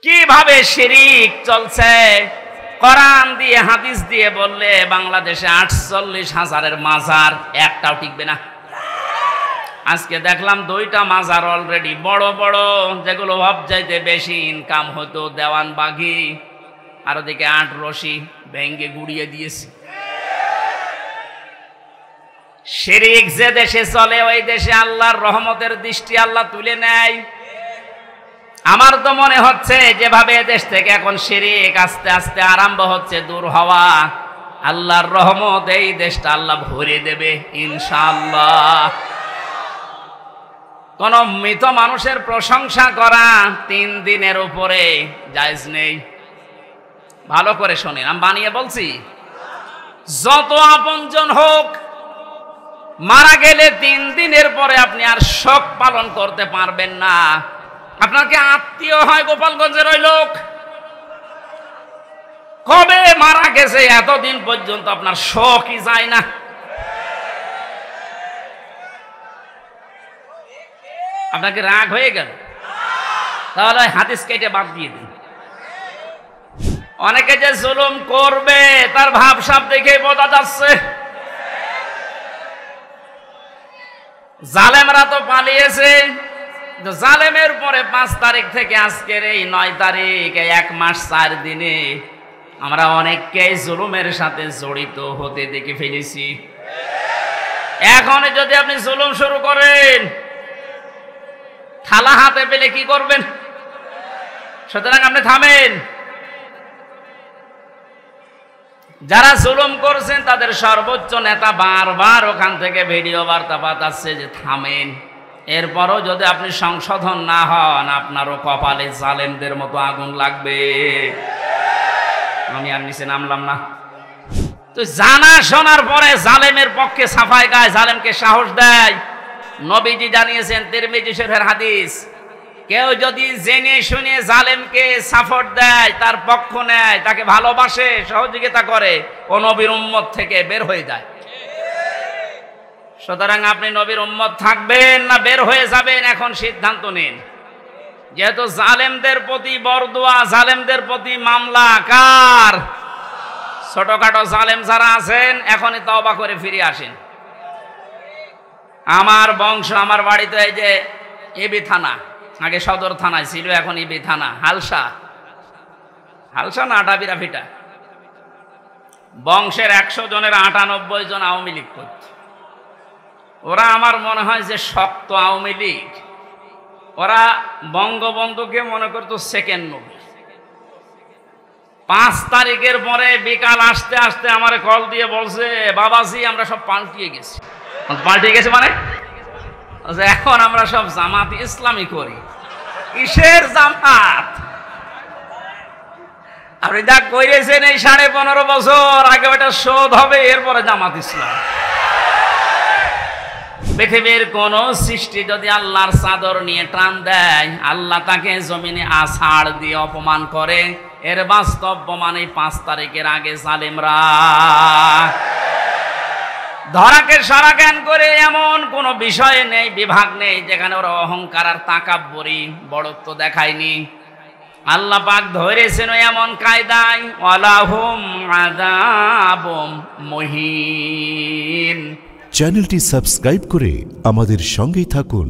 কিভাবে শিরিক চলছে কোরআন দিয়ে হাদিস দিয়ে বললে বাংলাদেশে ৪৮,০০০-এর মাজার একটাও টিকবে না। আজকে দেখলাম 2টা মাজার অলরেডি বড় বড়, যেগুলো সবচাইতে বেশি ইনকাম হতো দেওয়ানবাগি, আর ওদিকে 8 রশি ভেঙ্গে গুড়িয়ে দিয়েছে। শিরিক যে দেশে চলে ওই দেশে আল্লাহর রহমতের দৃষ্টি আল্লাহ তুলে নেয়। আমার তো মনে হচ্ছে যেভাবে দেশ থেকে এখন শিরিক আস্তে আস্তে আরম্ভ হচ্ছে দূর হওয়া, আল্লাহর রহমত এই দেশটা আল্লাহ ভরে দেবে ইনশাআল্লাহ। কোন মৃত মানুষের প্রশংসা করা 3 দিনের উপরে জায়েজ নেই। ভালো করে শোনেন, আমি বানিয়ে বলছি। যত আপনজন হোক, মারা গেলে 3 দিনের পরে আপনি আর শোক পালন করতে পারবেন না। আপনার কি আত্মীয় হয় গোপালগঞ্জের ওই লোক? কবে মারা গেছে এতদিন পর্যন্ত আপনার শোকই যায় না। আপনাকে রাগ হয়ে গেল, তাহলে হাদিস কেটে বাদ দিয়ে দিন। অনেকে যে জুলুম করবে তার ভাবসাব দেখে বোঝা যাচ্ছে। জালেমরা তো পালিয়েছে, জালেমের পরে 5 তারিখ থেকে আজকের এই 9 তারিখ, 1 মাস 4 দিনে আমরা অনেককে জুলুমের সাথে জড়িত হতে দেখে ফেলেছি। এখন যদি আপনি জুলুম শুরু করেন, থালা হাতে পেলে কি করবেন? সুতরাং আপনি থামেন। যারা জুলুম করছেন তাদের সর্বোচ্চ নেতা বারবার ওখান থেকে ভিডিও বার্তা পাঠাচ্ছে যে থামেন। এরপরও যদি আপনি সংশোধন না হন, আপনারও কপালে জালেমদের মতো আগুন লাগবে। আমি আর নিচে নামলাম না। তো জানা শোনার পরে জালেমের পক্ষে সাফাই গায়, জালেমকে সাহস দেয়। নবীজি জানিয়েছেন, তিরমিজি শরীফের হাদিস, কেউ যদি জেনে শুনে জালেমকে সাপোর্ট দেয়, তার পক্ষ নেয়, তাকে ভালোবাসে, সহযোগিতা করে, ও নবীর উম্মত থেকে বের হয়ে যায়। সুতরাং আপনি নবীর উম্মত থাকবেন না বের হয়ে যাবেন, এখন সিদ্ধান্ত নিন। যেহেতু জালেমদের প্রতি বরদোয়া, জালেমদের প্রতি মামলা কার? ছোটখাটো জালেম যারা আছেন এখনই তওবা করে ফিরে আসেন। আমার বংশ, আমার বাড়িতে এই যে এবি থানা, আগে সদর থানায় ছিল, এখন এবি থানা, হালসা না আটাবিরা ফিটা। বংশের 100 জনের 98 জন আওয়ামী লীগ করত। ওরা আমার মনে হয় যে শক্ত আওয়ামী লীগ। ওরা বঙ্গবন্ধুকে মনে করতো সেকেন্ড নবী। 5 তারিখের পরে বিকাল আসতে আসতে আমার কল দিয়ে বলছে, বাবাজি আমরা সব পাল্টিয়ে গেছি। পাল্টিয়ে গেছে মানে এখন আমরা সব জামাত ইসলামী করি। কিসের জামাত? আপনি যা করেছেন এই 15.5 বছর আগে ওটা শোধ হবে, এরপরে জামাত ইসলাম। পৃথিবীর কোন সৃষ্টি যদি আল্লাহর চাদর নিয়ে টান দেয়, আল্লাহ তাকে জমিনে আছাড় দিয়ে অপমান করে। এর বাস্তব প্রমাণ এই 5 তারিখের আগে জালেমরা ধরাকে সারা জ্ঞান করে এমন কোন বিষয় নেই, বিভাগ নেই যেখানে ওরা অহংকার আর তাকাব্বুরি, বড়ত্ব দেখায়নি। আল্লাহ পাক ধরেছেন এমন কায়দায়, ওয়ালাহুম আযাবুম মুহিন। চ্যানেলটি সাবস্ক্রাইব করে আমাদের সঙ্গেই থাকুন।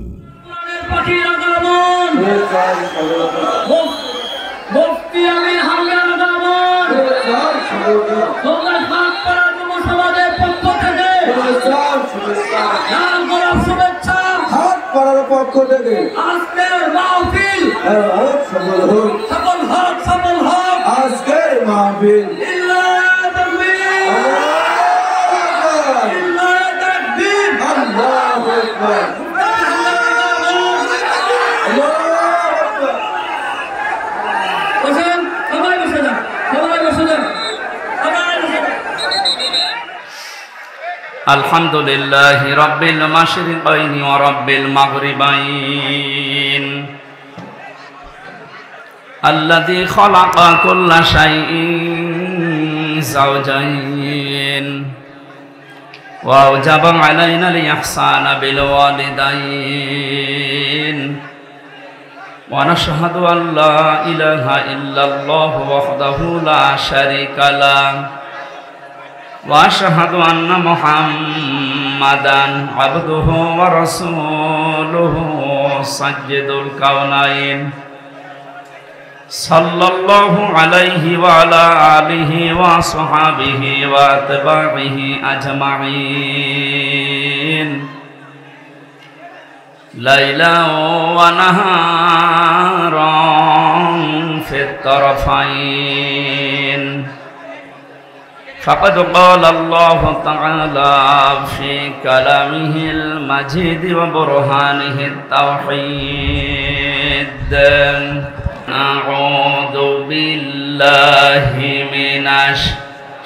পক্ষ থেকে আজকের মাহফিল সফল হোক, সফল হোক, সফল হোক আজকের মাহফিল। আলহামদুলিল্লাহি রাব্বিল মাশরিকাইনি ওয়া রাব্বিল মাগরিবাইন আল্লাযী খালাকা কুল্লা শাইইন যাওজাইন ওয়া আওজাবা আলাইনা আল ইহসানা বিল ওয়ালিদাইন ونشهد أن لا إله إلا الله وحده لا شريك له وأشهد أن محمدا عبده ورسوله سيد الكونين صلى الله عليه وعلى آله وصحبه وأتباعه أجمعين ليلا ونهارا في الطرفين فقد قال الله تعالى في كلامه المجيد وبرهانه التوحيد أعوذ بالله من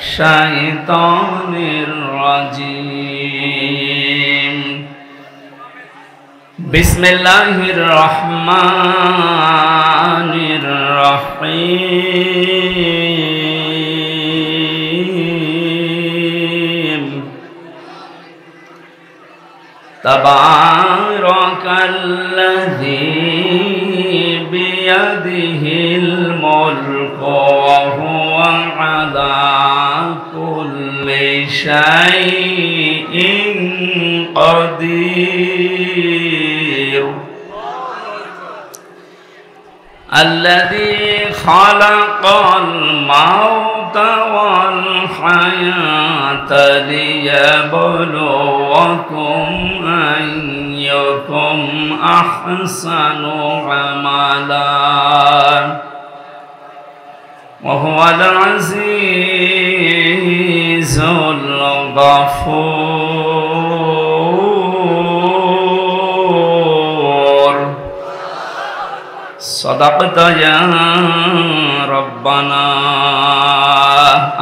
الشيطان الرجيم بسم الله الرحمن الرحيم تبارك الذي بيده الملك وهو على كل شيء قدير الذي خلق الموت والحياة ليبلوكم أيكم أحسن عملا وهو العزيز الغفور صدقت يا ربنا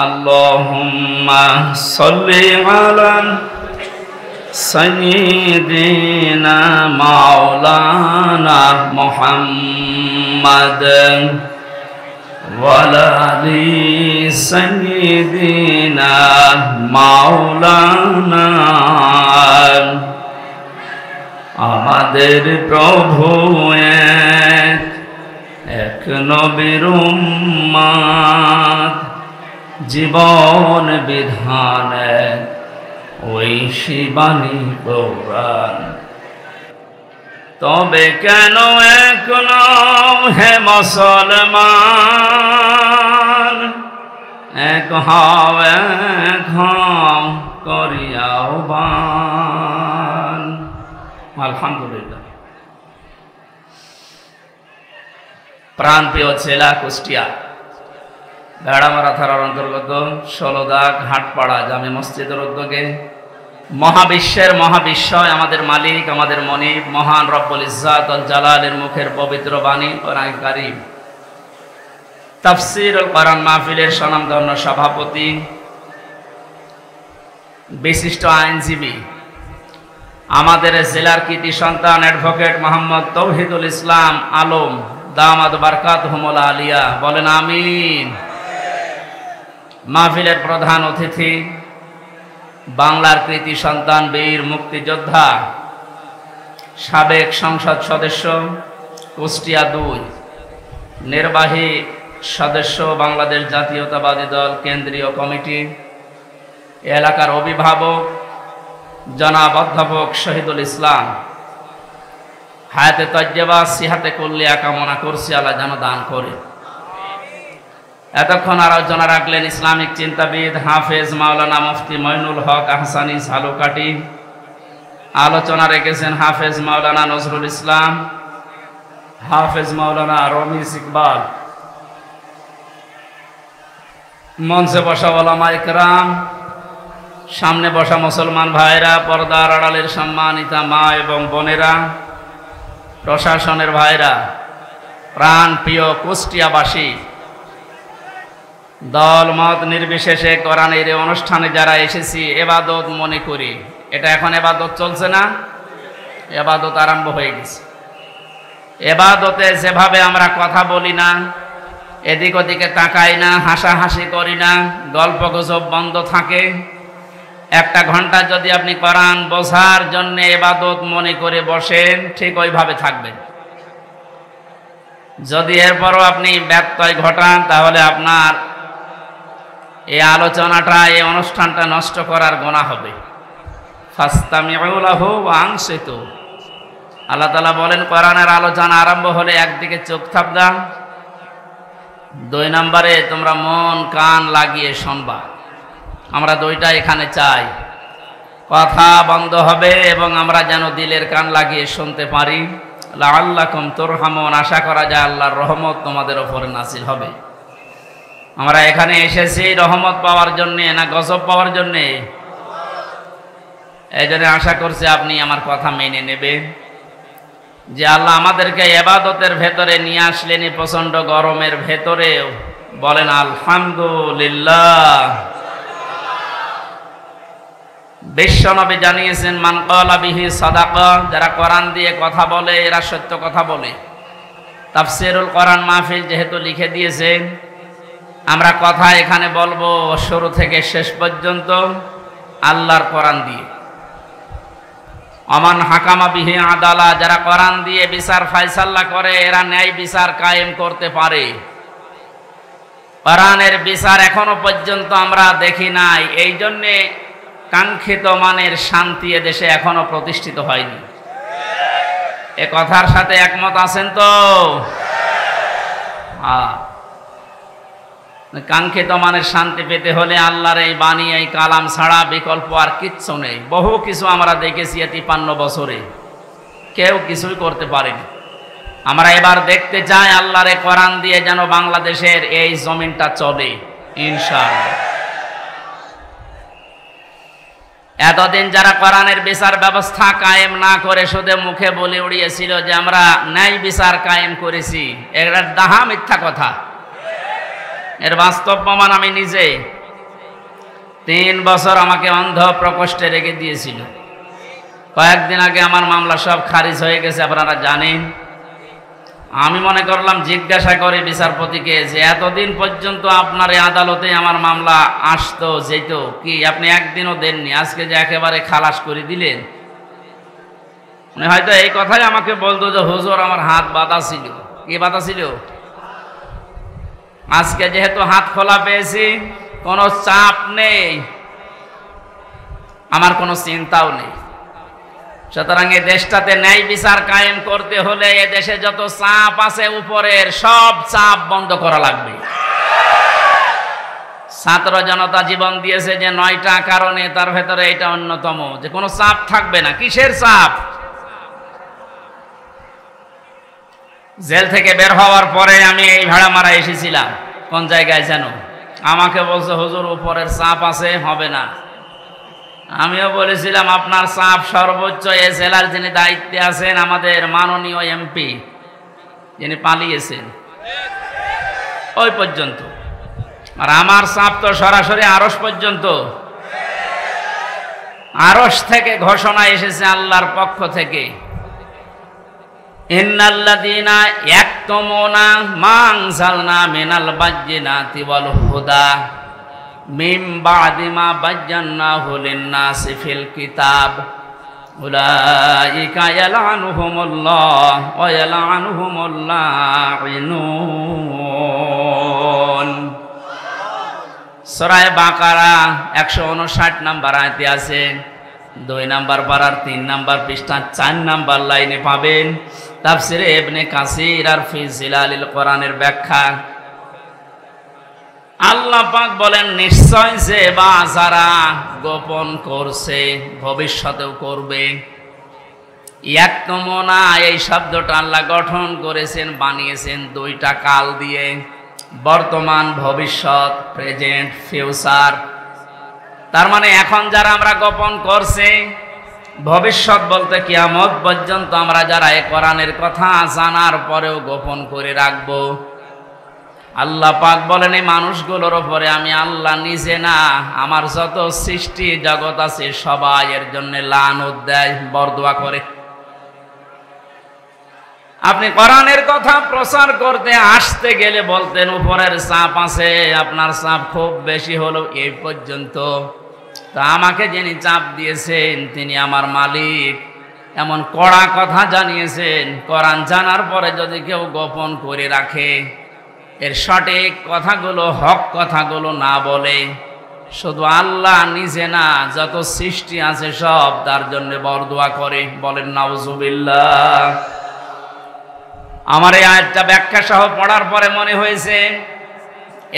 اللهم صل على سيدنا مولانا محمد وعلى آل سيدنا مولانا আমাদের প্রভু এক নবীর উম্মত জীবন বিধান ওই শিবানী পুরাণ তবে কেন এখনো হে মুসলমান এক হও করিয়াও বান আলহামদুলিল্লাহ। প্রাণপ্রিয় জেলা কুষ্টিয়া ভেড়ামারা থানার অন্তর্গত ১৬দা ঘাটপাড়া জামে মসজিদের উদ্যোগে মহাবিশ্বের মহাবিশ্বয় আমাদের মালিক আমাদের মনিব মহান রব্বুল ইজ্জাত আল জালালের মুখের পবিত্র বাণী কোরআন কারীম তাফসীরুল কোরআন মাহফিলের স্বনামধন্য সভাপতি বিশিষ্ট আইনজীবী আমাদের জেলার কৃতি সন্তান অ্যাডভোকেট মোহাম্মদ তৌহিদুল ইসলাম আলম দামাদ বারকাতুহুমুল আলিয়া বলেন আমিন। মাহফিলের প্রধান অতিথি বাংলার কৃতি সন্তান বীর মুক্তিযোদ্ধা সাবেক সংসদ সদস্য কুষ্টিয়া ২ নির্বাহী সদস্য বাংলাদেশ জাতীয়তাবাদী দল কেন্দ্রীয় কমিটি এলাকার অভিভাবক জনাব অধ্যাপক শহীদুল ইসলাম হায়াতে তজ্জেবা সিহাতে কুল্লিয়া কামনা করছি আল্লাহ যেন দান করে। এতক্ষণ আলোচনা রাখলেন ইসলামিক চিন্তাবিদ হাফেজ মাওলানা মুফতি মইনুল হক আহসানী ঝালকাঠি। আলোচনা রেখেছেন হাফেজ মাওলানা নজরুল ইসলাম, হাফেজ মাওলানা রমিজ ইকবাল। মঞ্চে বসা ওলামা ইকরাম, সামনে বসা মুসলমান ভাইরা, পর্দার আড়ালের সম্মানিতা মা এবং বোনেরা, প্রশাসনের ভাইরা, প্রাণ প্রিয় কুষ্টিয়াবাসী, দল মত নির্বিশেষে কোরআনের এই অনুষ্ঠানে যারা এসেছি এবাদত মনে করি। এটা এখন এবাদত চলছে না, এবাদত আরম্ভ হয়ে গেছে। এবাদতে যেভাবে আমরা কথা বলি না, এদিক ওদিকে তাকাই না, হাসাহাসি করি না, গল্প গুজব বন্ধ থাকে, 1 ঘন্টা যদি আপনি কোরআন বোঝার জন্য এবাদত মনে করে বসেন, ঠিক ওইভাবে থাকবেন। যদি এরপরও আপনি ব্যত্যয় ঘটান তাহলে আপনার এই আলোচনাটা, এই অনুষ্ঠানটা নষ্ট করার গুনাহ হবে। ফাস্তামিউ লাহু ওয়া আনসিতু। আল্লাহ তাআলা বলেন, কোরআনের আলোচনা আরম্ভ হলে একদিকে চোখ থাপবা, 2 নম্বরে তোমরা মন কান লাগিয়ে শুনবা। আমরা দুইটা এখানে চাই। কথা বন্ধ হবে এবং আমরা যেন দিলের কান লাগিয়ে শুনতে পারি। লাআল্লাকুম তুরহামুন, আশা করা যায় আল্লাহর রহমত তোমাদের উপরে নাযিল হবে। আমরা এখানে এসেছি রহমত পাওয়ার জন্য না গজব পাওয়ার জন্য? এই জন্য আশা করছি আপনি আমার কথা মেনে নেবেন যে আল্লাহ আমাদেরকে ইবাদতের ভেতরে নিয়ে আসলেন প্রচন্ড গরমের ভেতরে। বলেন আলহামদুলিল্লাহ। বিশ্বনবী জানিয়েছেন, মান ক্বালা বিহি সাদাকা, যারা কোরআন দিয়ে কথা বলে এরা সত্য কথা বলে। তাফসীরুল কোরআন মাহফিল যেহেতু লিখে দিয়েছেন, আমরা কথা এখানে বলবো শুরু থেকে শেষ পর্যন্ত আল্লাহর কোরআন দিয়ে। আমান হাকামা বিহি আদালা, যারা কোরআন দিয়ে বিচার ফায়সালা করে এরা ন্যায় বিচার কায়েম করতে পারে। কোরআনের বিচার এখনো পর্যন্ত আমরা দেখি নাই, এই জন্যে কাঙ্ক্ষিত মানের শান্তি এদেশে এখনো প্রতিষ্ঠিত হয়নি। এ কথার সাথে একমত আছেন তো? কাঙ্ক্ষিত মানের শান্তি পেতে হলে আল্লাহর এই বাণী, এই কালাম ছাড়া বিকল্প আর কিচ্ছু নেই। বহু কিছু আমরা দেখেছি 53 বছরে, কেউ কিছুই করতে পারেনি। আমরা এবার দেখতে চাই আল্লাহর এই কোরআন দিয়ে যেন বাংলাদেশের এই জমিনটা চলে ইনশাআল্লাহ। এতদিন যারা কোরআনের বিচার ব্যবস্থা কায়েম না করে শুধু মুখে বলে উড়িয়েছিল যে আমরা ন্যায় বিচার কায়েম করেছি, এটা ডাহা মিথ্যা কথা। এর বাস্তব প্রমাণ আমি নিজে। 3 বছর আমাকে অন্ধ প্রকোষ্ঠে রেখে দিয়েছিল। কয়েকদিন আগে আমার মামলা সব খারিজ হয়ে গেছে, আপনারা জানেন। আমি মনে করলাম জিজ্ঞাসা করে বিচারপতিকে যে এতদিন পর্যন্ত আপনার এই আদালতে আমার মামলা আসতো যেত, কি আপনি একদিনও দেননি, আজকে যে একেবারে খালাস করে দিলেন। উনি হয়তো এই কথাই আমাকে বলতো যে হুজুর আমার হাত বাঁধা ছিল। কি বাঁধা ছিল? আজকে যেহেতু হাত খোলা পেয়েছি, কোনো চাপ নেই, আমার কোনো চিন্তাও নেই। সুতরাং এই দেশটাতে ন্যায় বিচার কায়েম করতে হলে এ দেশে যত চাপ আছে উপরের সব চাপ বন্ধ করা লাগবে। ছাত্র জনতা জীবন দিয়েছে যে 9টা কারণে, তার ভেতরে এটা অন্যতম, যে কোনো চাপ থাকবে না। কিসের চাপ? জেল থেকে বের হওয়ার পরে আমি এই ভাড়া মারা এসেছিলাম, কোন জায়গায় যেন, আমাকে বলছে হুজুর উপরের চাপ আছে, হবে না। আমিও বলেছিলাম আপনার চাপ সর্বোচ্চ এ জেলার যিনি দায়িত্বে আছেন, আমাদের মাননীয় এমপি যিনি পালিয়েছেন, ওই পর্যন্ত। আর আমার চাপ তো সরাসরি আরশ পর্যন্ত। আরশ থেকে ঘোষণা এসেছে আল্লাহর পক্ষ থেকে, ইন্নাল্লাযীনা ইয়াকতুমুনা মা আনজালনা মিনাল বায়্যিনাতি ওয়াল হুদা মিন বা'দি মা বায়্যানাহু লিন-নাসি ফিল কিতাব উলাইকা ইয়ালআনুহুমুল্লাহ ওয়া ইয়ালআনুহুমুল লাঈনুন। সূরা বাকারা 159 নম্বর আয়াতে আছে। 2 নম্বর পারার 3 নম্বর পৃষ্ঠা 4 নম্বর লাইনে পাবেন তাফসিরে ইবনে কাসির আর ফি জিলালিল কোরআনের ব্যাখ্যা। আল্লাহ পাক বলেন, নিশ্চয় যে বা যারা গোপন করছে ভবিষ্যতেও করবে। ইয়াকতুমুনা, এই শব্দটা আল্লাহ গঠন করেছেন, বানিয়েছেন 2টা কাল দিয়ে, বর্তমান ভবিষ্যৎ, প্রেজেন্ট ফিউচার। তার মানে এখন যারা আমরা গোপন করছি, ভবিষ্যৎ বলতে কিয়ামত পর্যন্ত আমরা যারা এই কোরআনের কথা জানার পরেও গোপন করে রাখবো। আল্লাহ পাক বলেন, এই মানুষগুলোর উপরে আমি আল্লাহ নিজে না, আমার যত সৃষ্টি জগৎ আছে সবাই এর জন্য লানত দেয়, বরদোয়া করে। আপনি কোরআনের কথা প্রচার করতে আসতে গেলে বলতেন উপরের চাপ আছে, আপনার চাপ খুব বেশি হলো এই পর্যন্ত। তা আমাকে যিনি চাপ দিয়েছেন তিনি আমার মালিক, এমন কড়া কথা জানিয়েছেন, কোরআন জানার পরে যদি কেউ গোপন করে রাখে, এর সঠিক কথাগুলো, হক কথাগুলো না বলে, শুধু আল্লাহ নিজে না, যত সৃষ্টি আছে সব তার জন্য বরদোয়া করে। বলেন নাউজুবিল্লাহ। আমার এই আয়াতটা ব্যাখ্যা সহ পড়ার পরে মনে হয়েছে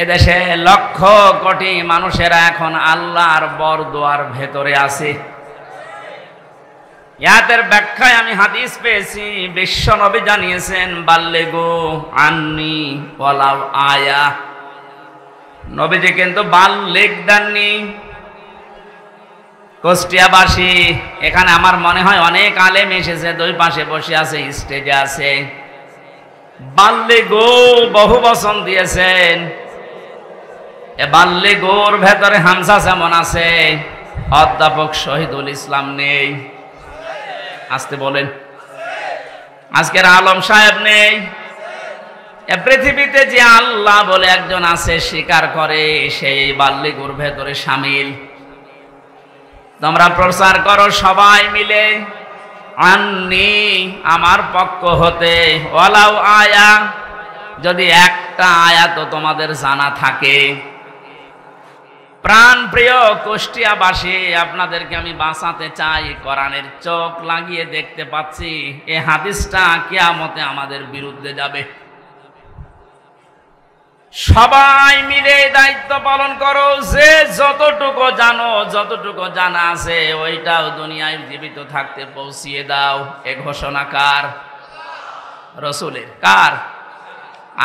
এদেশে লক্ষ কোটি মানুষেরা এখন আল্লাহর বরদোয়ার ভেতরে আছে। ইয়াতের ব্যাখ্যায় আমি হাদিস পেয়েছি, বিশ্ব নবী জানিয়েছেন বাল্লিগু আন্নি ওয়ালাউ আয়া। নবীজি কিন্তু বাল্লিগ দেননি। কুষ্টিয়াবাসী, এখানে আমার মনে হয় অনেক আলেম এসেছে, দুই পাশে বসে আছে, স্টেজে আছে। বাল্লিগু বহু বচন দিয়েছেন। এ বাল্লিগুর ভেতরে হামজা যেমন আছে, অধ্যাপক শহীদুল ইসলাম নেই। আসতে বলেন। আজকের আলম সাহেব নেই। এ পৃথিবীতে যে আল্লাহ বলে একজন আছে স্বীকার করে, সেই বাল্লিগুর ভেতরে শামিল। তোমরা প্রচার করো সবাই মিলে, আন্নি আমার পক্ষ হতে, ওয়ালাউ আয়া, যদি একটা আয়াত তোমাদের জানা থাকে। প্রাণ প্রিয় কুষ্টিয়াবাসী, আপনাদেরকে আমি বাঁচাতে চাই। কোরআনের চোখ লাগিয়ে দেখতে পাচ্ছি এই হাদিসটা কিয়ামতে আমাদের বিরুদ্ধে যাবে। সবাই মিলে দায়িত্ব পালন করো, যে যতটুকু জানো, যতটুকু জানা আছে ওইটাও দুনিয়ায় জীবিত থাকতে পৌঁছিয়ে দাও। এ ঘোষণা কার? রসুলের। কার?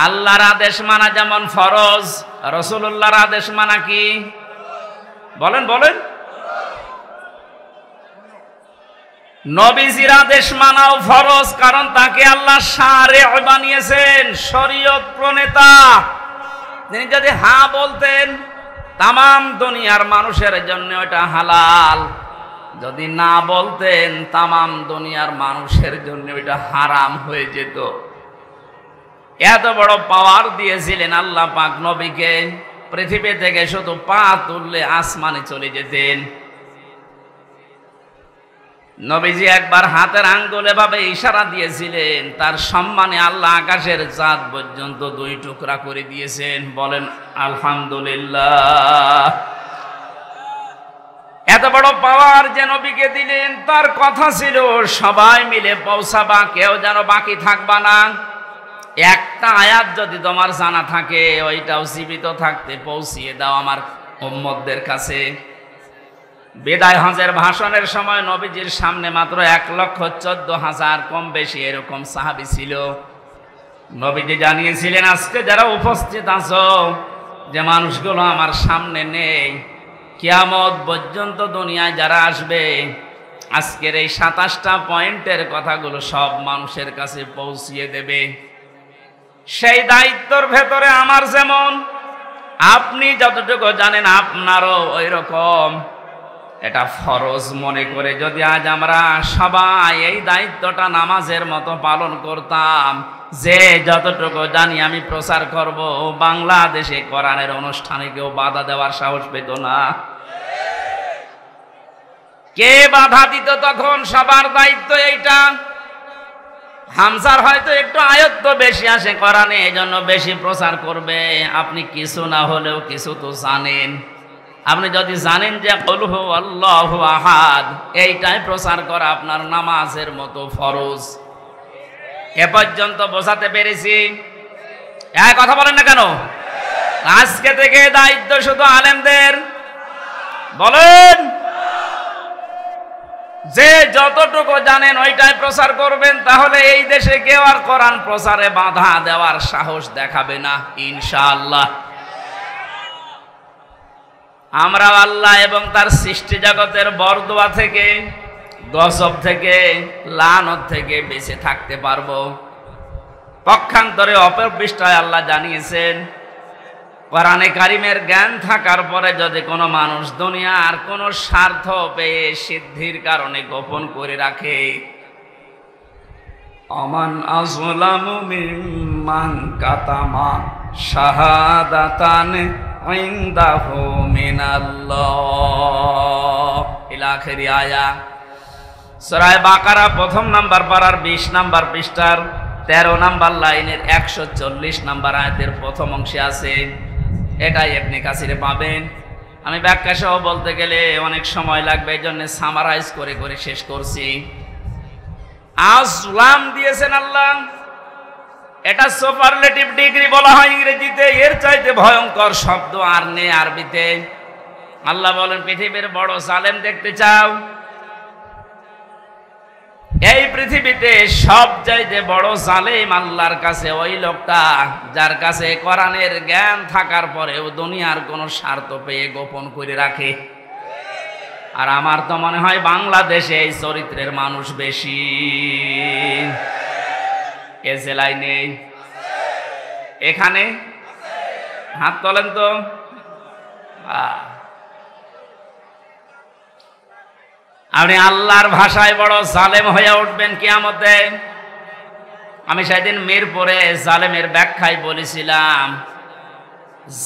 আল্লাহর আদেশ মানা যেমন ফরজ, রসুলুল্লাহর আদেশ মানা কি? বলেন বলেন। নবীজির আদেশ মানাও ফরজ, কারণ তাকে আল্লাহ শারে বানিয়েছেন, শরীয়ত প্রণেতা। তিনি যদি হ্যাঁ বলতেন, তামাম দুনিয়ার মানুষের জন্য ওটা হালাল। যদি না বলতেন, তামাম দুনিয়ার মানুষের জন্য ওটা হারাম হয়ে যেত। এত বড় পাওয়ার দিয়েছিলেন আল্লাহ পাক নবীকে, পৃথিবী থেকে শুধু পা তুললে আসমানে চলে যেতেন। নবীজি একবার হাতের আঙ্গুল এভাবে ইশারা দিয়েছিলেন, তার সম্মানে আল্লাহ আকাশের চাঁদ পর্যন্ত দুই টুকরা করে দিয়েছেন। বলেন আলহামদুলিল্লাহ। এত বড় পাওয়ার যে নবীকে দিলেন, তার কথা ছিল সবাই মিলে পৌঁছাবা, কেউ যেন বাকি থাকবা না। একটা আয়াত যদি তোমার জানা থাকে, ওইটাও জীবিত থাকতে পৌঁছিয়ে দাও আমার উম্মতদের কাছে। বিদায় হজের ভাষণের সময় নবীজির সামনে মাত্র 1,14,000 কম বেশি এরকম সাহাবী ছিল। নবীজি জানিয়েছিলেন, আজকে যারা উপস্থিত আছো, যে মানুষগুলো আমার সামনে নেই, কিয়ামত পর্যন্ত দুনিয়ায় যারা আসবে, আজকের এই 27টা পয়েন্টের কথাগুলো সব মানুষের কাছে পৌঁছিয়ে দেবে। সেই দায়িত্বর ভেতরে আমার যেমন, আপনি যতটুকু জানেন আপনারও ওই রকম। এটা ফরজ মনে করে যদি আজ আমরা সবাই এই দায়িত্বটা নামাজের মতো পালন করতাম, যে যতটুকু জানি আমি প্রচার করব, বাংলাদেশে কোরআনের অনুষ্ঠানে কেউ বাধা দেওয়ার সাহস পেত না। কে বাধা দিত তখন? সবার দায়িত্ব এইটা। হামজার হয়তো একটু আয়ত্ত বেশি আসে কোরআনে, এজন্য বেশি প্রচার করবে। আপনি কিছু না হলেও কিছু তো জানেন। আপনি যদি জানেন যে কুল হু আল্লাহু আহাদ, এইটাই প্রচার করা আপনার নামাজের মতো ফরজ। এ পর্যন্ত বোঝাতে পেরেছি? এক কথা বলেন না কেন? আজকে থেকে দায়িত্ব শুধু আলেমদের। বলেন, যে যতটুকু জানেন ওইটাই প্রচার করবেন, তাহলে এই দেশে কেউ আর কোরআন প্রচারে বাধা দেওয়ার সাহস দেখাবে না ইনশাআল্লাহ। আমরা আল্লাহ এবং তার সৃষ্টি জগতের বরদোয়া থেকে, গজব থেকে, লানত থেকে বেঁচে থাকতে পারবো। পক্ষান্তরে অপর পৃষ্ঠায় আল্লাহ জানিয়েছেন, কোরআনে কারিমের জ্ঞান থাকার পরে যদি কোনো মানুষ দুনিয়ার কোনো স্বার্থ পেয়ে সিদ্ধির কারণে গোপন করে রাখে, আমান আযলামু মিম্মান কাতামা শাহাদাতান ইনদাহু মিনাল্লাহ ইলা আখিরি আয়া। সূরা বাকারা প্রথম নাম্বার পারার 20 নাম্বার পৃষ্ঠার 13 নাম্বার লাইনের 140 নাম্বার আয়াতের প্রথম অংশে আছে। এটাই ইবনে কাসিরে পাবেন। আমি ব্যাখ্যা সহ বলতে গেলে অনেক সময় লাগবে, এই জন্য সামারাইজ করে করে শেষ করছি। আসলাম দিয়েছেন আল্লাহ, এটা সুপারলেটিভ ডিগ্রি বলা হয় ইংরেজিতে। এর চাইতে ভয়ঙ্কর শব্দ আর নেই আরবিতে। আল্লাহ বলেন, পৃথিবীর বড় জালেম দেখতে চাও? এই পৃথিবীতে সবচাইতে বড় জালেম আল্লাহর কাছে ওই লোকটা যার কাছে কোরআনের জ্ঞান থাকার পরেও দুনিয়ার কোনো স্বার্থ পেয়ে গোপন করে রাখে। আর আমার তো মনে হয় বাংলাদেশে এই চরিত্রের মানুষ বেশি। এ জেলায় নেই, এখানে হাত তোলেন তো। আপনি আল্লাহর ভাষায় বড় জালেম হয়ে উঠবেন কিয়ামতে। আমি সেদিন মিরপুরে জালেমের ব্যাখ্যায় বলেছিলাম,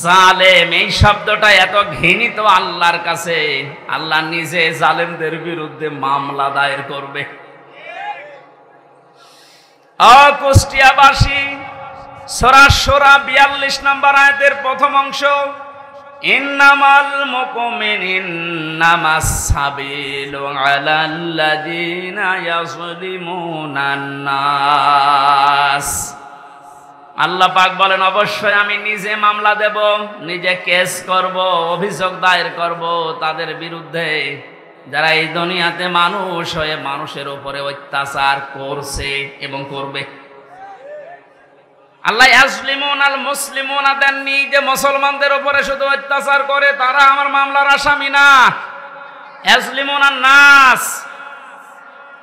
জালেম এই শব্দটা এত ঘৃণিত আল্লাহর কাছে, আল্লাহ নিজে জালেমদের বিরুদ্ধে মামলা দায়ের করবে। কুষ্টিয়াবাসী, সূরা শূরা 42 নম্বর আয়াতের প্রথম অংশ, ইন্নামাল মুমিনুন্না সাবিলু আলাল্লাযিনা ইয়াযলিমুনান নাস। আল্লাহ পাক বলেন, অবশ্যই আমি নিজে মামলা দেব, নিজে কেস করব, অভিযোগ দায়ের করব তাদের বিরুদ্ধে যারা এই দুনিয়াতে মানুষ হয়ে মানুষের উপরে অত্যাচার করছে এবং করবে। আল্লাহ ইয়াজলিমুন আল মুসলিমুনা দেননি যে মুসলমানদের উপরে শুধু অত্যাচার করে তারা আমার মামলার আসামি না। ইয়াজলিমুন আন নাস,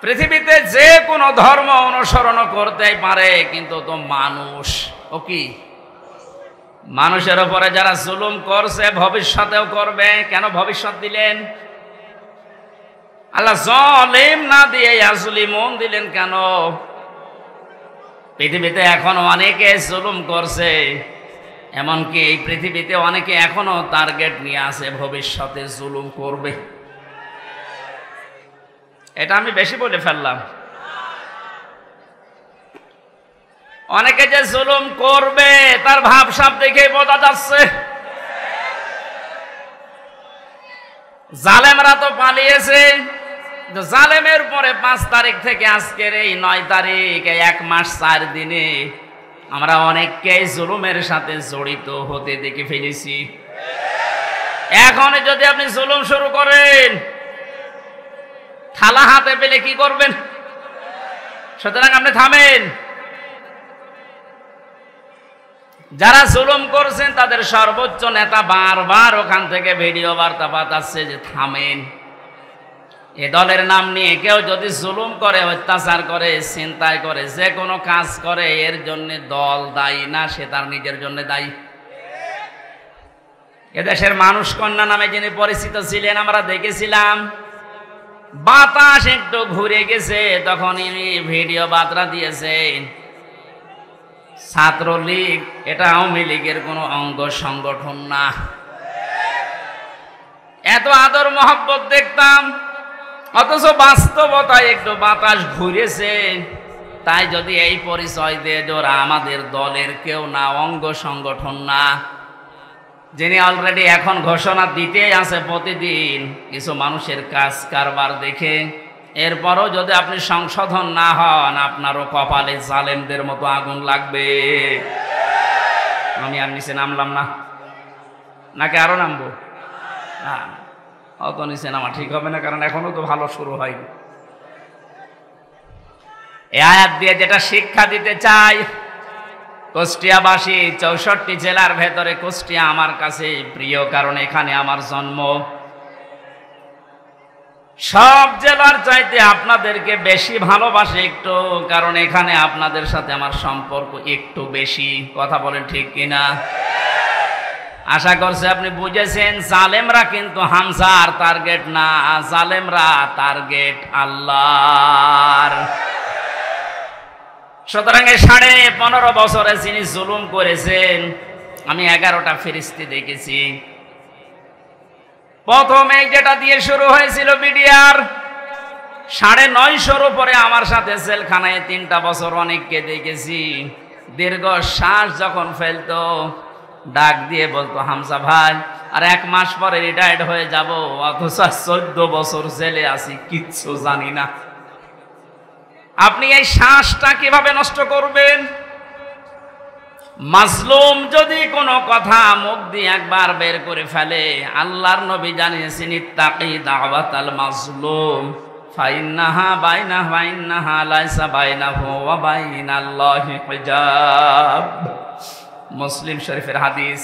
পৃথিবীতে যে কোনো ধর্ম অনুসরণ করতেই পারে, কিন্তু তো মানুষ ও কি মানুষের উপরে যারা জুলুম করছে ভবিষ্যতেও করবে। কেন ভবিষ্যৎ দিলেন? আল্লাহ জালিম না দিয়ে ইয়াজলিমুন দিলেন কেন? পৃথিবীতে এখনো অনেকে জুলুম করছে, এমনকি এই পৃথিবীতে অনেকে এখনো টার্গেট নিয়ে আছে ভবিষ্যতে জুলুম করবে। এটা আমি বেশি বলে ফেললাম। অনেকে যে জুলুম করবে তার ভাবসাব দেখে বোঝা যাচ্ছে। জালেমরা তো পালিয়েছে। জালেমের পরে 5 তারিখ থেকে আজকের এই 9 তারিখ, 1 মাস 4 দিনে আমরা অনেককেই জুলুমের সাথে জড়িত হতে দেখে ফেলেছি। এখন যদি আপনি জুলুম শুরু করেন, থালা হাতে পেলে কি করবেন? সুতরাং আপনি থামেন। যারা জুলুম করছেন তাদের সর্বোচ্চ নেতা বারবার ওখান থেকে ভিডিও বার্তা পাঠাচ্ছে যে থামেন। এ দলের নাম নিয়ে কেউ যদি জুলুম করে, অত্যাচার করে, চিন্তায় করে, যে কোনো কাজ করে, এর জন্য দল দায়ী না, সে তার নিজের জন্য দায়ী। এদেশের মানুষ কন্যা নামে যিনি পরিচিত ছিলেন, আমরা দেখেছিলাম বাতাস একটু ঘুরে গেছে তখন ইনি ভিডিও বার্তা দিয়েছেন, ছাত্রলীগ এটা আওয়ামী লীগের কোনো অঙ্গ সংগঠন না। এত আদর মহব্বত দেখতাম, অথচ বাস্তবতায় একটু বাতাস ঘুরেছে। তাই যদি এই পরিচয় দিয়ে ওরা আমাদের দলের কেউ না, অঙ্গ সংগঠন না, যিনি অলরেডি এখন ঘোষণা দিতে আছে প্রতিদিন কিছু মানুষের কাজ কারবার দেখে, এরপরও যদি আপনি সংশোধন না হন, আপনারও কপালে জালেমদের মতো আগুন লাগবে। আমি আর নিচে নামলাম না, নাকি আরো নামবো? না, অত নিচে নামা ঠিক হবে না, কারণ এখনো তো ভালো শুরু হয়নি। এই আয়াত দিয়ে যেটা শিক্ষা দিতে চাই, কুষ্টিয়াবাসী, 64 জেলার ভেতরে কুষ্টিয়া আমার কাছে প্রিয়, কারণ এখানে আমার জন্ম। সব জেলার চাইতে আপনাদেরকে বেশি ভালোবাসে একটু, কারণ এখানে আপনাদের সাথে আমার সম্পর্ক একটু বেশি। কথা বলেন ঠিক কিনা? আশা করছি আপনি বুঝেছেন। জালেমরা কিন্তু হামজার টার্গেট না, জালেমরা টার্গেট আল্লাহর। সুতরাং 15.5 বছরে যিনি জুলুম করেছেন, আমি 11টা ফেরেশতা দেখেছি। প্রথমে যেটা দিয়ে শুরু হয়েছিল মিডিয়ার, 950 উপরে আমার সাথে জেলখানায় 3টা বছর অনেককে দেখেছি। দীর্ঘ শ্বাস যখন ফেলতো ডাক দিয়ে বলতো, হামজা ভাই আর 1 মাস পরে রিটায়ার্ড হয়ে যাব, অথচ 14 বছর জেলে আছি, কিচ্ছু জানি না। আপনি এই শ্বাসটা কিভাবে নষ্ট করবেন? মাজলুম যদি কোনো কথা মুখ দিয়ে একবার বের করে ফেলে, আল্লাহর নবী জানিয়েছেন, ইত্তাকি দাওয়াতাল মাজলুম ফাইন্নাহা লাইসা বাইনাহু ওয়া বাইনাল্লাহি হিজাব। মুসলিম শরীফের হাদিস।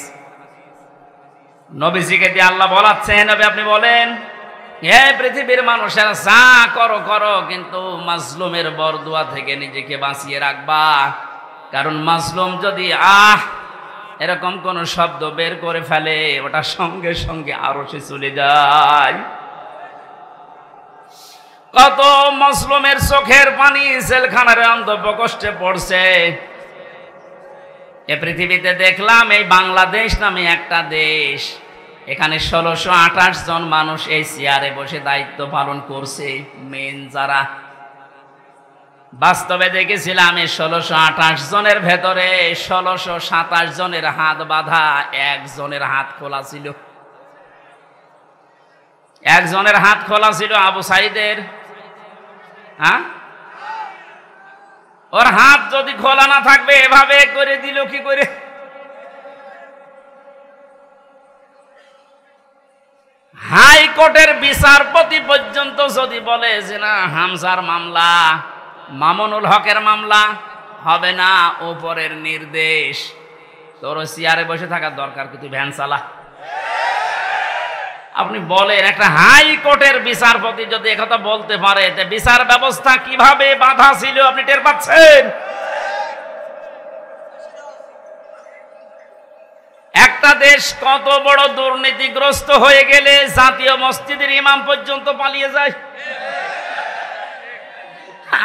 নবীজিকে দিয়ে আল্লাহ বলাচ্ছেন, নবী আপনি বলেন, হে পৃথিবীর মানুষেরা যা করো করো, কিন্তু মাজলুমের বরদুয়া থেকে নিজেকে বাঁচিয়ে রাখবা। কারণ মাজলুম যদি এরকম কোন শব্দ বের করে ফেলে, ওটা সঙ্গে সঙ্গে আরশে চলে যায়। কত মাজলুমের চোখের পানি জেলখানার অন্তঃপ্রকোষ্ঠে পড়ছে। এ পৃথিবীতে দেখলাম এই বাংলাদেশ নামে একটা দেশ, এখানে 1628 জন মানুষ এই চেয়ারে বসে দায়িত্ব পালন করছে। মেন যারা, বাস্তবে দেখেছিলাম এই 1628 জনের ভেতরে 1627 জনের হাত বাঁধা, একজনের হাত খোলা ছিল। একজনের হাত খোলা ছিল আবু সাইদের। হ্যাঁ, ওর হাত যদি খোলা না থাকবে এভাবে করে দিল কি করে? হাইকোর্টের বিচারপতি পর্যন্ত যদি বলে যে না, হামজার মামলা, মামুনুল হকের মামলা হবে না, উপরের নির্দেশ, তোর চেয়ারে বসে থাকার দরকার কি, তুই ভ্যান চালা। আপনি বলেন, একটা হাইকোর্টের বিচারপতি যদি একথা বলতে পারে, বিচার ব্যবস্থা কিভাবে বাধা ছিল আপনি টের পাচ্ছেন? একটা দেশ কত বড় দুর্নীতিগ্রস্ত হয়ে গেলে জাতীয় মসজিদের ইমাম পর্যন্ত পালিয়ে যায়।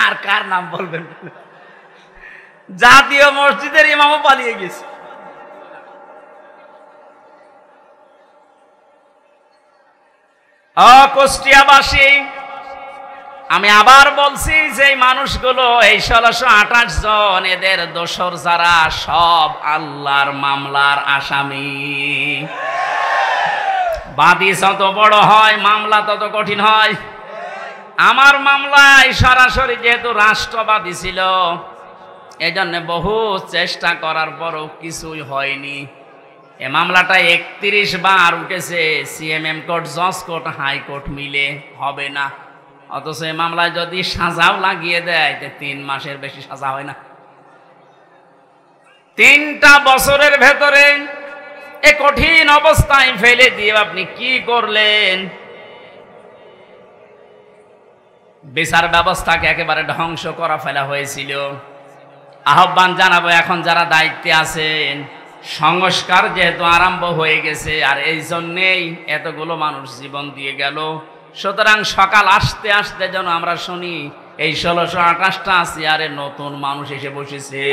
আর কার নাম বলবেন? জাতীয় মসজিদের ইমামও পালিয়ে গেছে। কুষ্টিয়াবাসী, আমি আবার বলছি যে মানুষগুলো এই 1628 জন, এদের দোসর যারা, সব আল্লাহর মামলার আসামি। বাদী যত বড় হয় মামলা তত কঠিন হয়। আমার মামলায় সরাসরি যেহেতু রাষ্ট্রবাদী ছিল, এজন্য বহু চেষ্টা করার পরও কিছুই হয়নি। এ মামলাটা 31 বার উঠেছে, সিএমএম কোর্ট, জজ কোর্ট, হাইকোর্ট মিলে, হবে না। অথচ এই মামলায় যদি সাজাও লাগিয়ে দেয়, 3 মাসের বেশি সাজা হয় না। 3টা বছরের ভেতরে এ কঠিন অবস্থায় ফেলে দিয়ে আপনি কি করলেন? বিচার ব্যবস্থাকে একেবারে ধ্বংস করা ফেলা হয়েছিল। আহ্বান জানাবো, এখন যারা দায়িত্বে আছেন, সংস্কার যেহেতু আরম্ভ হয়ে গেছে, আর এই জন্যেই এতগুলো মানুষ জীবন দিয়ে গেল, সুতরাং সকাল আসতে আসতে যেন আমরা শুনি এই 1628টা চেয়ারে নতুন মানুষ এসে বসেছে।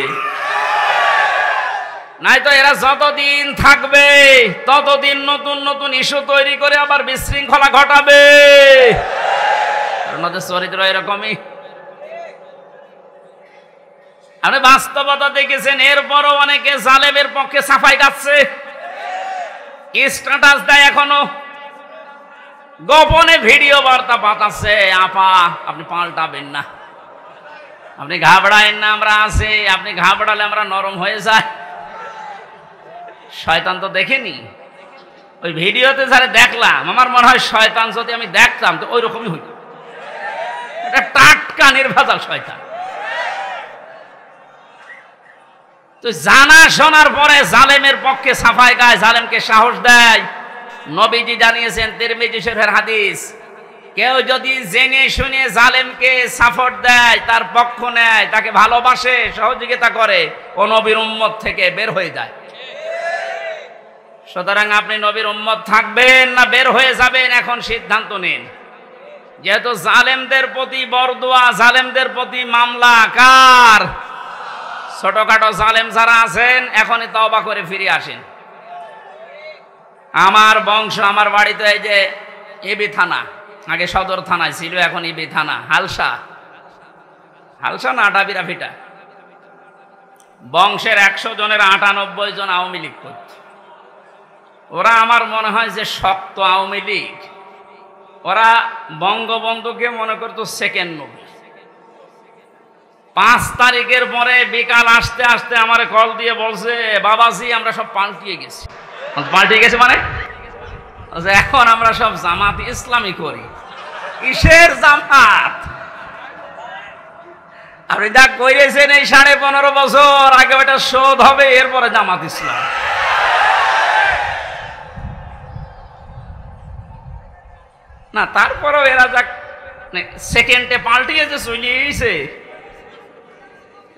নাই তো এরা যতদিন থাকবে ততদিন নতুন নতুন ইস্যু তৈরি করে আবার বিশৃঙ্খলা ঘটাবে। ওনাদের চরিত্র এরকমই। আপনি বাস্তবতা দেখেছেন, এরপরও অনেকে জালেমের পক্ষে সাফাই গাচ্ছে, স্ট্যাটাস দেয়, এখনো গোপনে ভিডিও বার্তা পাঠাচ্ছে। আপা আপনি পাল্টাবেন না, আপনি ঘাবড়ায়েন না, আমরা আছি। আপনি ঘাবড়ালে আমরা নরম হয়ে যায়। শয়তান তো দেখেনি, ওই ভিডিওতে যারা দেখলাম, আমার মনে হয় শয়তান যদি আমি দেখতাম তো ওই রকমই হইত। এটা টাটকা নির্ভেজাল শয়তান। তো জানা শোনার পরে জালেমের পক্ষে সাফাই গায়, জালেমকে সাহস দেয়। নবীজি জানিয়েছেন, তিরমিজি শরীফের হাদিস, কেউ যদি জেনে শুনে জালেমকে সাপোর্ট দেয়, তার পক্ষ নেয়, তাকে ভালোবাসে, সহযোগিতা করে, ও নবীর উম্মত থেকে বের হয়ে যায়। সুতরাং আপনি নবীর উম্মত থাকবেন না বের হয়ে যাবেন, এখন সিদ্ধান্ত নিন। যেহেতু জালেমদের প্রতি বরদোয়া, জালেমদের প্রতি মামলা কার? ছোটখাটো জালেম যারা আছেন, এখনই তওবা করে ফিরে আসেন। আমার বংশ, আমার বাড়ি তো এই যে এবি থানা, আগে সদর থানায় ছিল, এখন ইবি থানা। হালসা না আটাবিরা ফিটা। বংশের 100 জনের 98 জন আওয়ামী লীগ করত। ওরা আমার মনে হয় যে শক্ত আওয়ামী লীগ। ওরা বঙ্গবন্ধুকে মনে করতো সেকেন্ড নবী। 5 তারিখের পরে বিকাল আসতে আসতে আমার কল দিয়ে বলছে, বাবাজি আমরা সব পাল্টিয়ে গেছি। পাল্টিয়ে গেছে মানে এখন আমরা সব জামাত ইসলামী করি। কিসের জামাত? আপনি যা করেছেন এই 15.5 বছর আগে ওটা শোধ হবে, এরপরে জামাত ইসলাম। না তারপরেও এরা যা সেকেন্ডে পাল্টিয়েছে, চলিয়েছে।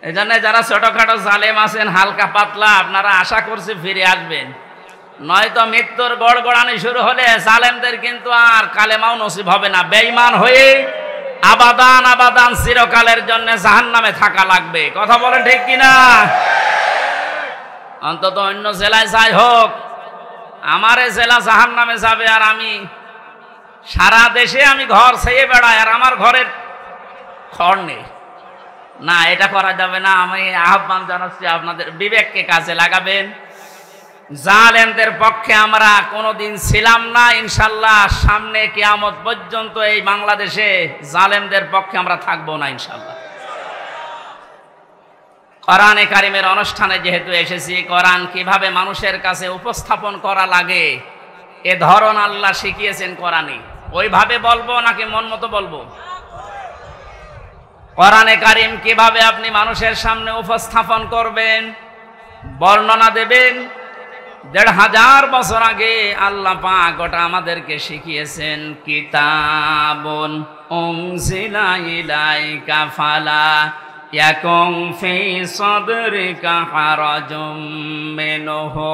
এই জন্য যারা ছোটখাটো জালেম আছেন, হালকা পাতলা, আপনারা আশা করছে ফিরে আসবেন, নয়তো মৃত্যুর গড়গড়ানি শুরু হলে জালেমদের কিন্তু আর কালেমাও নসিব হবে না। বেঈমান হয়ে আবাদান আবাদান চিরকালের জন্য জাহান্নামে থাকা লাগবে। কথা বলেন ঠিক কিনা? অন্তত অন্য জেলায় যাই হোক, আমার জেলা জাহান্নামে যাবে, আর আমি সারা দেশে আমি ঘর ছেয়ে বেড়াই, আর আমার ঘরের খড় নেই। না, এটা করা যাবে না। আমি আহ্বান জানাচ্ছি, আপনাদের বিবেককে কাজে লাগাবেন। জালেমদের পক্ষে আমরা কোনোদিন ছিলাম না, ইনশাল্লাহ সামনে কিয়ামত পর্যন্ত এই বাংলাদেশে জালেমদের পক্ষে আমরা থাকবো না ইনশাল্লাহ। কোরআনে কারিমের অনুষ্ঠানে যেহেতু এসেছি, কোরআন কিভাবে মানুষের কাছে উপস্থাপন করা লাগে এ ধরন আল্লাহ শিখিয়েছেন কোরআনে। ওইভাবে বলবো নাকি মন মতো বলবো? কোরআনে কারিম কিভাবে আপনি মানুষের সামনে উপস্থাপন করবেন, বর্ণনা দেবেন, 1500 বছর আগে আল্লাহ পাক ওটা আমাদেরকে শিখিয়েছেন। কিতাবুন উনজিলা ইলাইকা ফালা ইয়াকুম ফি সাদরিকা হারাজুম মিনহু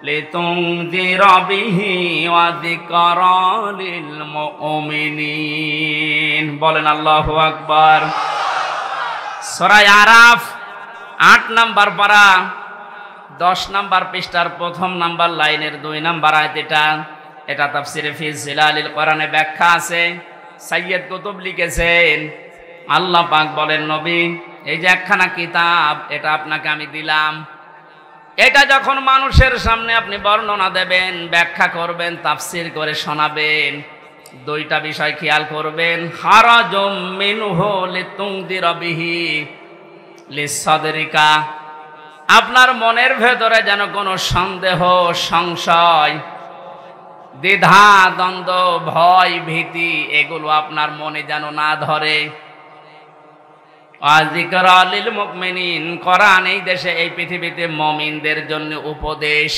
লিতুনযিরা বিহি ওয়া যিকরা লিল মুমিনিন। বলেন আল্লাহু আকবার। সূরা আরাফ 8 নম্বর পারা 10 নম্বর পৃষ্ঠার 1 নম্বর লাইনের 2 নম্বর আয়াত। এটা তাফসিরে ফি জিলালিল কোরআনে ব্যাখ্যা আছে, সাইয়্যিদ কুতুব লিখেছেন। আল্লাহ পাক বলেন, নবী এই যে একখানা কিতাব, এটা আপনাকে আমি দিলাম, এটা যখন মানুষের সামনে আপনি বর্ণনা দেবেন, ব্যাখ্যা করবেন, তাফসির করে শোনাবেন, 2টা বিষয় খেয়াল করবেন। হারাজুম মিনহু লিতুনযিরা বিহি লিসাদরিকা, আপনার মনের ভেতরে যেন কোনো সন্দেহ, সংশয়, দ্বিধা, দ্বন্দ্ব, ভয়, ভীতি এগুলো আপনার মনে যেন না ধরে। ওয়া যিকরা লিল মুমিনিন, কোরআন এই দেশে এই পৃথিবীতে মুমিনদের জন্য উপদেশ।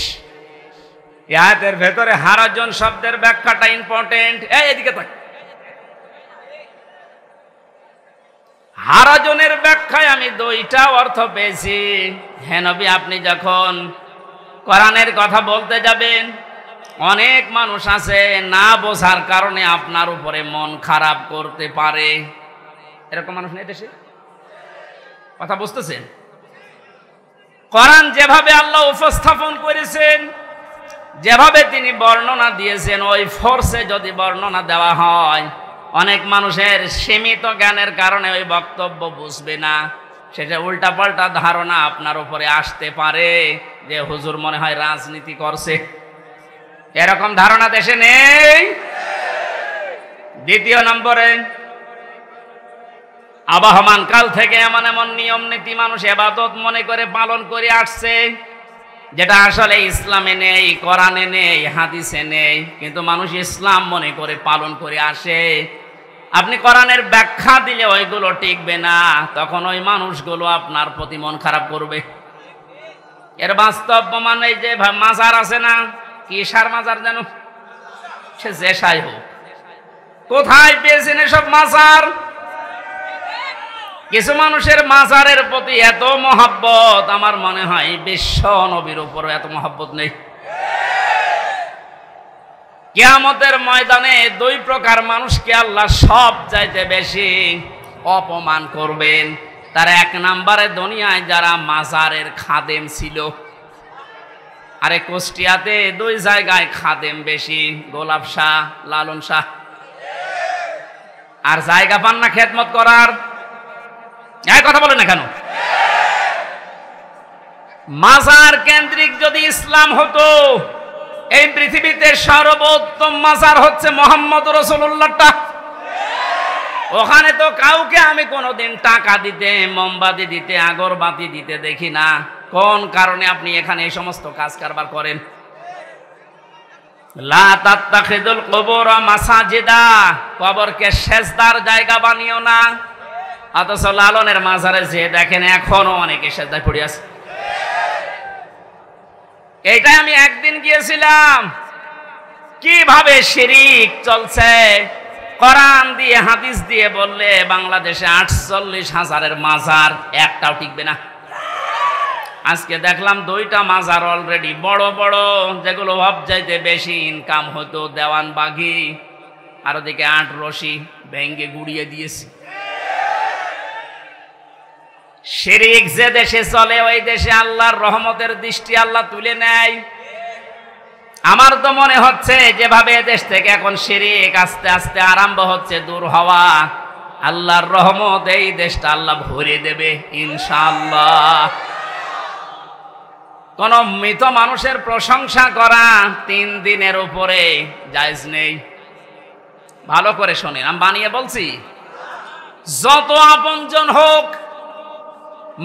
আয়াতের ভেতরে হারাজন শব্দের ব্যাখ্যাটা ইম্পর্টেন্ট। এদিকে তাক। হারাজনের ব্যাখ্যায় আমি 2টা অর্থ পেয়েছি। হে নবী, আপনি যখন কোরআনের কথা বলতে যাবেন, অনেক মানুষ আছে না বোঝার কারণে আপনার উপরে মন খারাপ করতে পারে। এরকম মানুষ নেই দেশে? কথা বুঝতেছেন? কোরআন যেভাবে আল্লাহ উপস্থাপন করেছেন, যেভাবে তিনি বর্ণনা দিয়েছেন, ওই ফোর্সে যদি বর্ণনা দেওয়া হয়, অনেক মানুষের সীমিত জ্ঞানের কারণে ওই বক্তব্য বুঝবে না, সেটা উল্টাপাল্টা ধারণা আপনার উপরে আসতে পারে যে হুজুর মনে হয় রাজনীতি করছে। এরকম ধারণা দেশে নেই। 2 নম্বরে, আবহমান কাল থেকে এমন এমন নিয়ম নীতি মানুষ ইবাদত মনে করে পালন করে আসছে, যেটা আসলে ইসলামে নেই, কোরআনে নেই, হাদিসে নেই, কিন্তু মানুষ ইসলাম মনে করে পালন করে আসে। আপনি কোরআনের ব্যাখ্যা দিলে ওইগুলো টিকবে না, তখন ওই মানুষগুলো আপনার প্রতি মন খারাপ করবে। এর বাস্তব প্রমাণ এই যে মাজার আছে না, কিসার মাজার যেন, সে যেসাই হোক, কোথায় পেয়েছেন এসব মাজার? কিছু মানুষের মাজারের প্রতি এত মহব্বত, আমার মনে হয় বিশ্ব নবীর উপর এত মহব্বত নেই। কিয়ামতের ময়দানে 2 প্রকার মানুষকে আল্লাহ সব চাইতে বেশি অপমান করবেন। তার 1 নম্বরে দুনিয়ায় যারা মাজারের খাদেম ছিল। আরে কুষ্টিয়াতে 2 জায়গায় খাদেম বেশি, গোলাপ শাহ, লালন শাহ। আর জায়গা পান না খেদমত করার। এই কথা বলেন না কেন? মাজার কেন্দ্রিক যদি ইসলাম হতো, এই পৃথিবীতে সর্বোত্তম মাজার হচ্ছে মুহাম্মদ রাসূলুল্লাহটা। ওখানে তো কাউকে আমি কোনোদিন টাকা দিতে, মোমবাতি দিতে, আগরবাতি দিতে দেখি না। কোন কারণে আপনি এখানে এই সমস্ত কাজ কারবার করেন? লা তাত্তাখিদুল কুবুর মাসাজিদা, কবরকে সেজদার জায়গা বানিও না। অথচ লালনের মাজারে যে দেখেন এখনো অনেকে সেজদায় পড়ে আছে। এইটাই আমি একদিন গিয়েছিলাম, কিভাবে শিরিক চলছে। কোরআন দিয়ে হাদিস দিয়ে বললে বাংলাদেশে 48,000-এর মাজার, একটাও টিকবে না। আজকে দেখলাম 2টা মাজার অলরেডি বড় বড়, যেগুলো সবচাইতে বেশি ইনকাম হতো দেওয়ানবাগি, আর ওদিকে 8 রশি ভেঙ্গে গুড়িয়ে দিয়েছে। শিরিক যে দেশে চলে ওই দেশে আল্লাহর রহমতের দৃষ্টি আল্লাহ তুলে নেয়। আমার তো মনে হচ্ছে যেভাবে দেশ থেকে এখন শিরিক আস্তে আস্তে আরম্ভ হচ্ছে দূর হওয়া, আল্লাহর রহমত এই দেশটা আল্লাহ ভরে দেবে ইনশাআল্লাহ। কোন মৃত মানুষের প্রশংসা করা 3 দিনের উপরে জায়েজ নেই। ভালো করে শোনেন, আমি বানিয়ে বলছি। যত আপনজন হোক,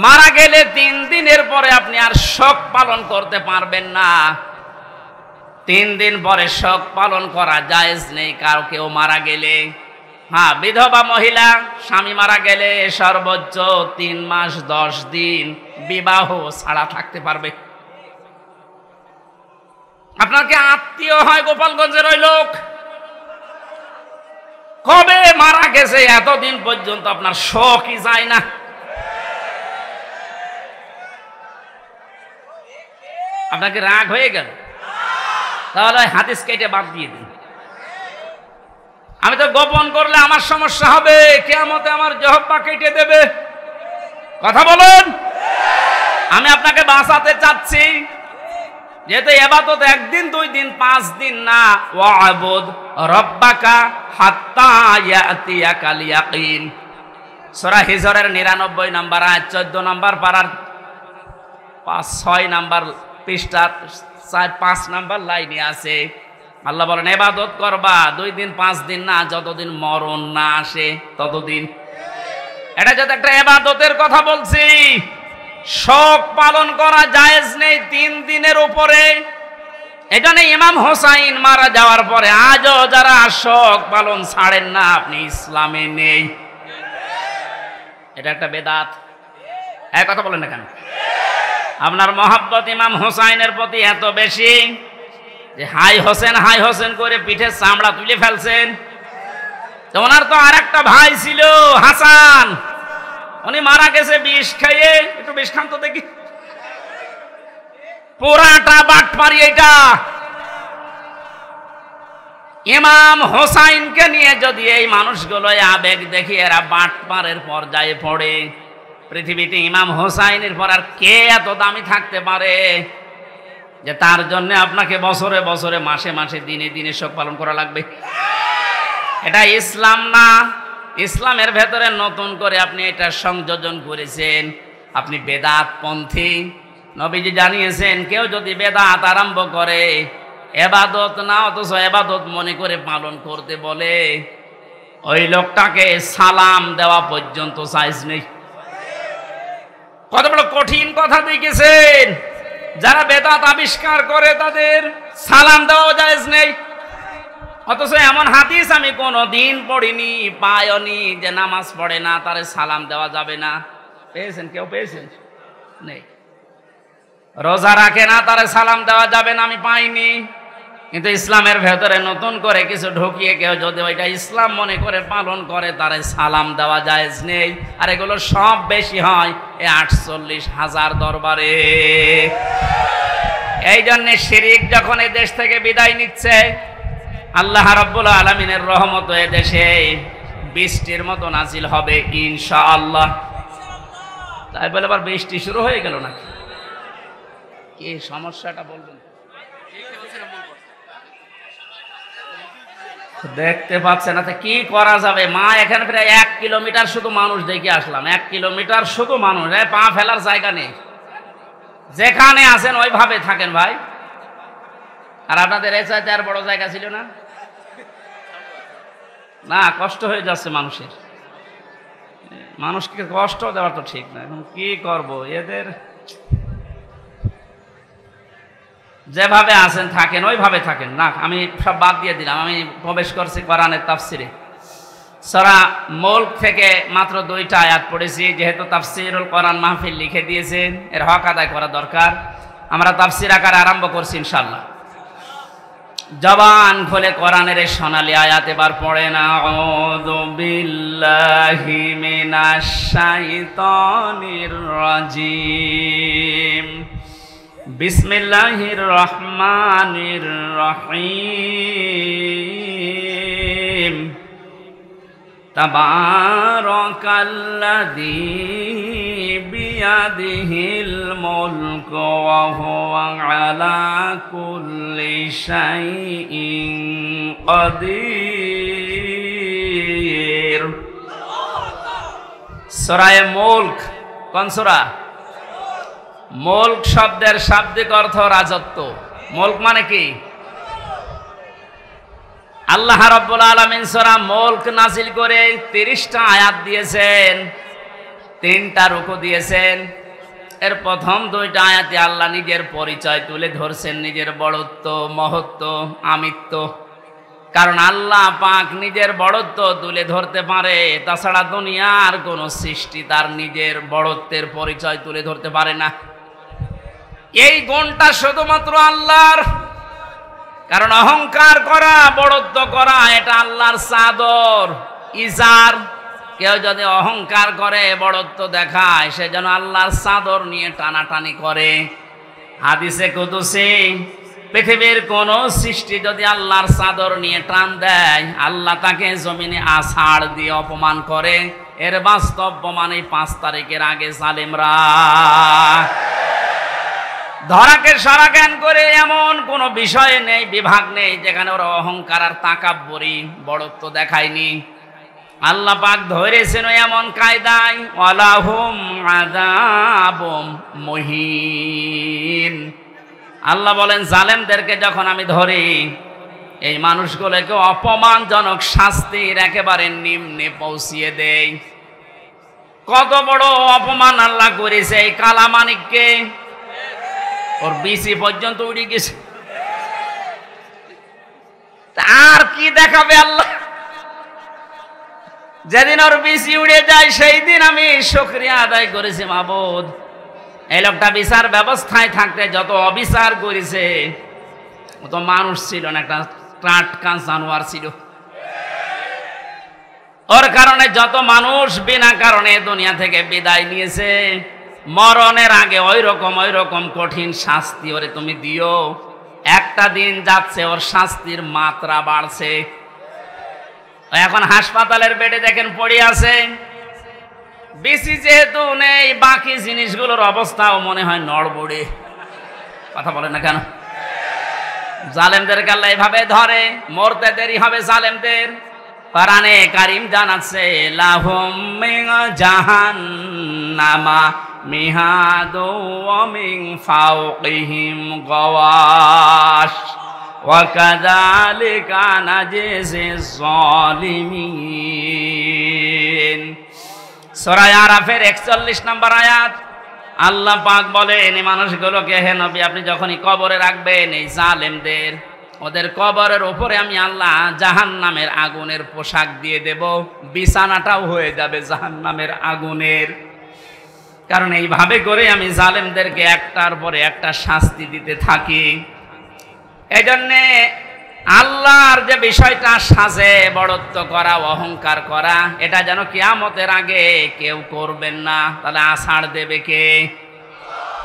মারা গেলে 3 দিনের পরে আপনি আর শোক পালন করতে পারবেন না। 3 দিন পরে শোক পালন করা জায়েজ নেই কারো কেউ মারা গেলে। হ্যাঁ, বিধবা মহিলা স্বামী মারা গেলে সর্বোচ্চ 3 মাস 10 দিন বিবাহ ছাড়া থাকতে পারবে। আপনার কি আত্মীয় হয় গোপালগঞ্জের ওই লোক? কবে মারা গেছে এতদিন পর্যন্ত আপনার শোকই যায় না। আপনাকে রাগ হয়ে গেল? তাহলে হাদিস কেটে বাদ দিয়ে দিন। আমি তো গোপন করলে আমার সমস্যা হবে, কিয়ামতে আমার জিহ্বা কেটে দেবে। কথা বলুন। আমি আপনাকে বাঁচাতে চাচ্ছি, যেহেতু ইবাদত 1 দিন 2 দিন 5 দিন না। ওয়া'বুদ রাব্বাকা হাত্তা ইয়াতিয়াকাল ইয়াকিন, সূরা হিজরের 99 নম্বর আয়াত, 14 নম্বর পারার 6 নম্বর পৃষ্ঠা 4-5 নম্বর লাইনে আছে। আল্লাহ বলেন ইবাদত করবা 2 দিন 5 দিন না, যতদিন মরণ না আসে ততদিন। এটা যদি একটা ইবাদতের কথা বলছি, শোক পালন করা জায়েজ নেই 3 দিনের উপরে। এটা নেই ইমাম হোসাইন মারা যাওয়ার পরে আজও যারা শোক পালন ছাড়েন না, আপনি ইসলামে নেই। এটা একটা বেদাত। এই কথা বলেন না কেন? আপনার মহব্বত ইমাম হোসাইনের প্রতি এত বেশি যে হাই হোসেন করে পিঠে চামড়া তুলে ফেলছেন। তো ওনার তো আর একটা ভাই ছিল হাসান, উনি মারা গেছে বিষ খাইয়ে। একটু বিষ খান তো দেখি। পুরাটা বাটপারি এটা। ইমাম হোসাইনকে নিয়ে যদি এই মানুষগুলো আবেগ দেখি এরা বাটপারের পর্যায়ে পড়ে, পৃথিবীতে ইমাম হোসাইনের পর আর কে এত দামি থাকতে পারে যে তার জন্য আপনাকে বছরে বছরে মাসে মাসে দিনে দিনে শোক পালন করা লাগবে? এটা ইসলাম না। ইসলামের ভেতরে নতুন করে আপনি এটা সংযোজন করেছেন, আপনি বেদাত পন্থী। নবীজি জানিয়েছেন কেউ যদি বেদাত আরম্ভ করে, ইবাদত না অথচ ইবাদত মনে করে পালন করতে বলে, ওই লোকটাকে সালাম দেওয়া পর্যন্ত জায়েজ নেই। কত বড় কঠিন কথা দেখেছেন। যারা বেদাত আবিষ্কার করে তাদের সালাম দেওয়া জায়েজ নেই। অথচ এমন হাদিস আমি কোনোদিন পড়িনি, পাইনি যে নামাজ পড়ে না তারে সালাম দেওয়া যাবে না। পেয়েছেন? কেউ পেয়েছেন? নেই। রোজা রাখে না তারে সালাম দেওয়া যাবে না, আমি পাইনি। কিন্তু ইসলামের ভেতরে নতুন করে কিছু ঢুকিয়ে কেউ যদি ওইটা ইসলাম মনে করে পালন করে, তারে সালাম দেওয়া জায়েজ নেই। আর এগুলো সব বেশি হয় এই 48,000 দরবারে। এই জন্য শিরিক যখন এই দেশ থেকে বিদায় নিচ্ছে, আল্লাহ রাব্বুল আলামিনের রহমত এ দেশে বৃষ্টির মতো নাজিল হবে ইনশাআল্লাহ। তাই বলে আবার বৃষ্টি শুরু হয়ে গেল নাকি? কি সমস্যাটা বলবেন? দেখতে পাচ্ছেন না তো কি করা যাবে? মা এখানে প্রায় 1 কিলোমিটার শুধু মানুষ দেখে আসলাম, 1 কিলোমিটার শুধু মানুষ, পা ফেলার জায়গা নেই। যেখানে আছেন ওইভাবে থাকেন ভাই। আর আপনাদের এই চাইতে আর বড় জায়গা ছিল না? না, কষ্ট হয়ে যাচ্ছে মানুষের। মানুষকে কষ্ট দেওয়া তো ঠিক না। এখন কি করব? এদের যেভাবে আছেন থাকেন, ওইভাবে থাকেন। না, আমি সব বাদ দিয়ে দিলাম। আমি প্রবেশ করছি কোরআনের তাফসিরে। সূরা মুলক থেকে মাত্র 2টা আয়াত পড়েছি। যেহেতু তাফসিরুল কোরআন মাহফিল লিখে দিয়েছেন, এর হক আদায় করা দরকার। আমরা তাফসির আকারে আরম্ভ করছি ইনশাআল্লাহ। জবান খুলে কোরআনের এই সোনালী আয়াত এবার পড়েন। আউযু বিল্লাহি মিনাশ শাইতানির রাজিম। বিসমিল্লাহির রহমানির রহিম। তাবারাকাল্লাযী বিয়াদিহিল মুলকু ওয়া হুয়া আলা কুল্লি শাইইন কাদির। সূরা মুলক কোন সূরা? মুলক শব্দের শাব্দিক অর্থ রাজত্ব। মুলক মানে কি? আল্লাহ রাব্বুল আলামিন সূরা মুলক নাযিল করে 30টা আয়াত দিয়েছেন, 3টা রুকু দিয়েছেন। এর প্রথম 2টা আয়াতে আল্লাহ নিজের পরিচয় তুলে ধরছেন, নিজের বড়ত্ব, মহত্ব, আমিত্ব। কারণ আল্লাহ পাক নিজের বড়ত্ব তুলে ধরতে পারে, তাছাড়া দুনিয়ার কোন সৃষ্টি তার নিজের বড়ত্বের পরিচয় তুলে ধরতে পারে না। এই গুণটা শুধুমাত্র আল্লাহর। কারণ অহংকার করা, বড়ত্ব করা এটা আল্লাহর চাদর, ইজার। কেউ যদি অহংকার করে, বড়ত্ব দেখায়, সে যেন আল্লাহর চাদর নিয়ে টানাটানি করে। হাদিসে কুদসি, পৃথিবীর কোন সৃষ্টি যদি আল্লাহর চাদর নিয়ে টান দেয়, আল্লাহ তাকে জমিনে আছাড় দিয়ে অপমান করে। এর বাস্তব প্রমাণ এই 5 তারিখের আগে জালেমরা। ধরাকে সারা জ্ঞান করে এমন কোন বিষয় নেই, বিভাগ নেই যেখানে ওরা অহংকার আর তাকাব্বুরি, বড়ত্ব দেখায়নি। আল্লাহ পাক ধরেছেন এমন কায়দায়, ওয়ালাহুম আযাবুম মুহিন। আল্লাহ বলেন, জালেমদেরকে যখন আমি ধরি, এই মানুষগুলোকে অপমানজনক শাস্তির একেবারে নিম্নে পৌঁছিয়ে দেই। কত বড় অপমান আল্লাহ করেছে এই কালামানিককে। ওর বিসি পর্যন্ত উড়ে গেছে। আর কি দেখাবে আল্লাহ? যেদিন ওর বিসি উড়ে যায়, সেই দিন আমি শুকরিয়া আদায় করেছি, মাবুদ, এই লোকটা বিচার ব্যবস্থায় থাকতে যত অবিচার করেছে, ও তো মানুষ ছিল না, একটা টাটকা জানোয়ার ছিল। ওর কারণে যত মানুষ বিনা কারণে দুনিয়া থেকে বিদায় নিয়েছে, মরণের আগে ওই রকম কঠিন শাস্তি ওরে তুমি দিও। একটা দিন যাচ্ছে, ওর শাস্তির মাত্রা বাড়ছে। এখন হাসপাতালের বেডে দেখেন পড়ে আছে। বেশি যেহেতু নেই, বাকি জিনিসগুলোর অবস্থাও মনে হয় নড়বড়ে। কথা বলে না কেন? জালেমদেরকে আল্লাহ এভাবে ধরে, মরতে দেরি হবে জালেমদের। কোরআনে কারীম জানাচ্ছে, লাহুম মিন জাহান্নামা মিহাদু ওয়া মিন ফাওকিহিম গাওয়াশ ওয়া কাযালিকা নাজিজিজ যালিমিন। সূরা আরাফের 41 নম্বর আয়াত। আল্লাহ পাক বলেন, এই মানুষগুলোকে হে নবী আপনি যখনই কবরে রাখবেন, এই জালেমদের, ওদের কবরের উপরে আমি আল্লাহ জাহান্নামের আগুনের পোশাক দিয়ে দেব, বিছানাটাও হয়ে যাবে জাহান্নামের আগুনের। কারণ এইভাবে করে আমি জালেমদেরকে একটার পরে একটা শাস্তি দিতে থাকি। এই জন্যে আল্লাহর যে বিষয়টা সাজে, বড়ত্ব করা, অহংকার করা, এটা যেন কিয়ামতের আগে কেউ করবেন না। তাহলে আষাঢ় দেবে কে?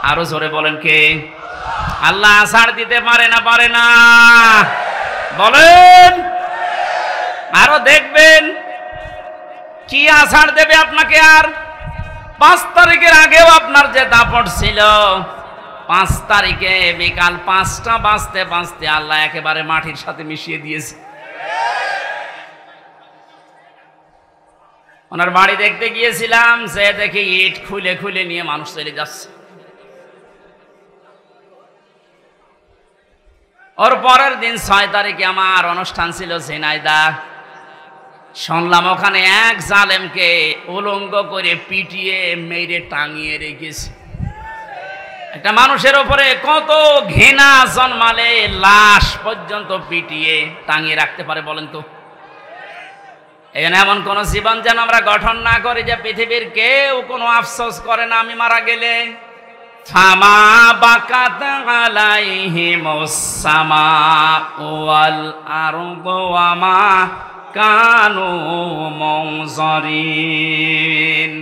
আরো জোরে বলেন কে? আল্লাহ আষাঢ় দিতে পারে না? পারে না? বলেন। আরো দেখবেন কি আষাঢ় দেবে আপনাকে। আর 5 তারিখের আগেও আপনার যে দাপট ছিল, 5 তারিখে বিকাল 5টা বাজতে বাজতে আল্লাহ একেবারে মাটির সাথে মিশিয়ে দিয়েছে। ওনার বাড়ি দেখতে গিয়েছিলাম, সে দেখি ইট খুলে খুলে নিয়ে মানুষ চলে যাচ্ছে। ওর পরের দিন 6 তারিখে আমার অনুষ্ঠান ছিল ঝিনাইদহ। শুনলাম ওখানে এক জালেমকে উলঙ্গ করে পিটিয়ে মেরে টাঙিয়ে রেখেছে। একটা মানুষের উপরে কত ঘৃণা জন্মালে লাশ পর্যন্ত পিটিয়ে টাঙিয়ে রাখতে পারে বলেন তো? এখানে এমন কোন জীবন যেন আমরা গঠন না করি যে পৃথিবীর কেউ কোনো আফসোস করে না আমি মারা গেলে। ফামা বাকাত আলাইহিমুস সামাউ ওয়াল আরদু ওয়া মা কানু মুনজারিন।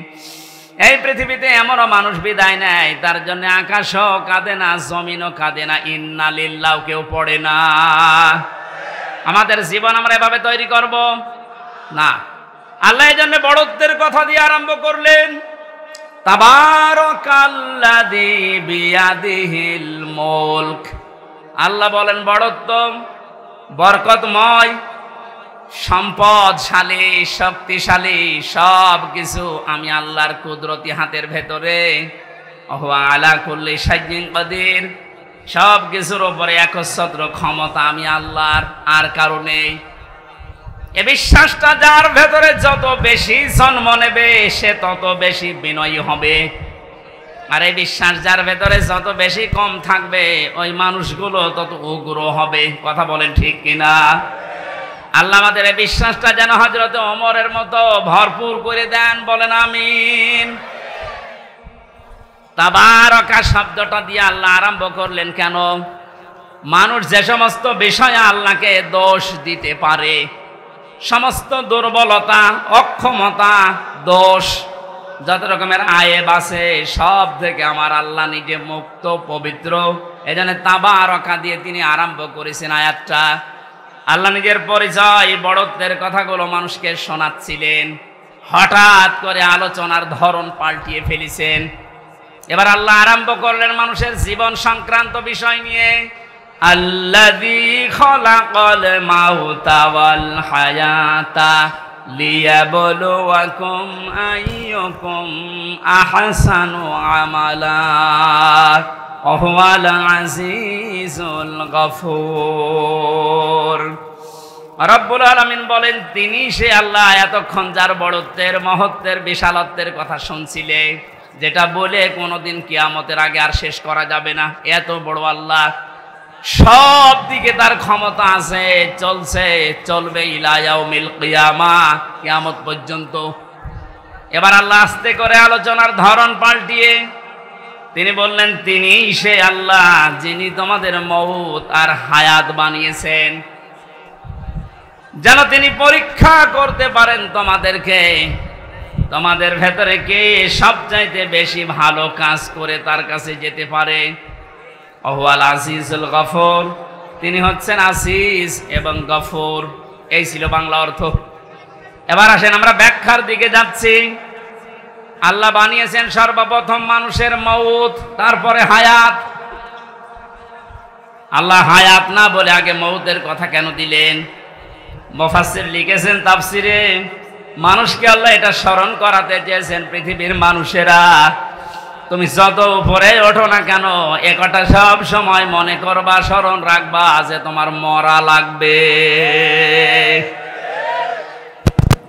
এই পৃথিবীতে এমনও মানুষ বিদায় নেয় তার জন্য আকাশও কাঁদে না, জমিনও কাঁদে না, ইন্না লিল্লাহ কেউ পড়ে না। আমাদের জীবন আমরা এভাবে তৈরি করব না। আল্লাহ এই জন্য বড়ত্বের কথা দিয়ে আরম্ভ করলেন, তাবারাকাল্লাযী বিয়াদিহিল মুলক। আল্লাহ বলেন বড়ত্ব বরকতময়, সম্পদশালী, শক্তিশালী, সব কিছু আমি আল্লাহর কুদরতি হাতের ভেতরে। ওয়া আলা কুল্লি শাইইন কাদির, সব কিছুর উপরে একচ্ছত্র ক্ষমতা আমি আল্লাহর, আর কারণে এ বিশ্বাসটা যার ভেতরে যত বেশি জন্ম নেবে সে তত বেশি বিনয়ী হবে। আর এই বিশ্বাস যার ভেতরে যত বেশি কম থাকবে ওই মানুষগুলো তত উগ্র হবে। কথা বলেন ঠিক কিনা? আল্লাহ আমাদের এই বিশ্বাসটা যেন হযরতে ওমরের মতো ভরপুর করে দেন, বলেন আমিন। তাবারাকা শব্দটা দিয়ে আল্লাহ আরম্ভ করলেন কেন? মানুষ যে সমস্ত বিষয়ে আল্লাহকে দোষ দিতে পারে, সমস্ত দুর্বলতা, অক্ষমতা, দোষ, যত রকমের আয়েব আছে সব থেকে আমার আল্লাহ নিজে মুক্ত, পবিত্র। এজন্য তাবারাকা দিয়ে তিনি আরম্ভ করেছেন আয়াতটা। আল্লাহ নিজের পরিচয়, বড়ত্বের কথাগুলো মানুষকে শোনাচ্ছিলেন, হঠাৎ করে আলোচনার ধরন পাল্টিয়ে ফেলেছেন। এবার আল্লাহ আরম্ভ করলেন মানুষের জীবন সংক্রান্ত বিষয় নিয়ে। আল্লাযী খালাকাল মাউতা ওয়াল হায়াতা লিয়াবলুয়াকুম আইয়ুকুম আহসানু আমালা ওয়া হুয়াল আজিজুল গফুর। রব্বুল আলামিন বলেন তিনি সে আল্লাহ এতক্ষণ যার বড়ত্বের, মহত্বের, বিশালত্বের কথা শুনছিলে, যেটা বলে কোনোদিন কিয়ামতের আগে আর শেষ করা যাবে না। এত বড় আল্লাহ, সব দিকে তার ক্ষমতা আছে, চলছে, চলবে ইলা ইয়াউমিল কিয়ামা, কিয়ামত পর্যন্ত। এবার আল্লাহ আস্তে করে আলোচনার ধরন পাল্টিয়ে তিনি বললেন তিনি সে আল্লাহ যিনি তোমাদের মউত আর হায়াত বানিয়েছেন, যেন তিনি পরীক্ষা করতে পারেন তোমাদেরকে, তোমাদের ভেতরে কে সবচাইতে বেশি ভালো কাজ করে তার কাছে যেতে পারে। ওয়াল আজিজুল গফুর, তিনি হচ্ছেন আসিস এবং গফুর। এই ছিল বাংলা অর্থ। এবার আসেন আমরা ব্যাখ্যার দিকে যাচ্ছি। আল্লাহ বানিয়েছেন সর্বপ্রথম মানুষের মউত, তারপরে হায়াত। আল্লাহ হায়াত না বলে আগে মউতের কথা কেন দিলেন? মুফাসসির লিখেছেন তাফসিরে, মানুষকে আল্লাহ এটা স্মরণ করাতে চেয়েছেন, পৃথিবীর মানুষেরা তুমি যত উপরে ওঠো না কেন এ কথা সব সময় মনে করবা, স্মরণ রাখবা যে তোমার মরা লাগবে।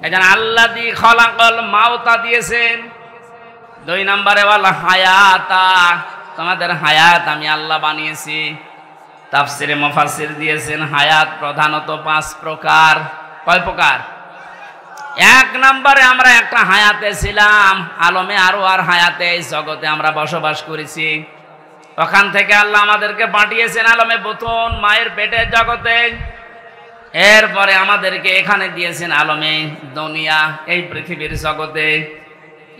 এজন্য আল্লাযী খালাকাল মাউতা দিয়েছেন। 2 নম্বরে ওয়াল হায়াতা, তোমাদের হায়াত আমি আল্লাহ বানিয়েছি। তাফসিরে মুফাসসির দিয়েছেন হায়াত প্রধানত 5 প্রকার। কয় প্রকার? 1 নম্বরে আমরা একটা হায়াতে ছিলাম, আলমে আরো আর হায়াতে, এই জগতে আমরা বসবাস করেছি। ওখান থেকে আল্লাহ আমাদেরকে পাঠিয়েছেন আলমে বুতুন, মায়ের পেটের জগতে। এরপরে আমাদেরকে এখানে দিয়েছেন আলমে দুনিয়া, এই পৃথিবীর জগতে।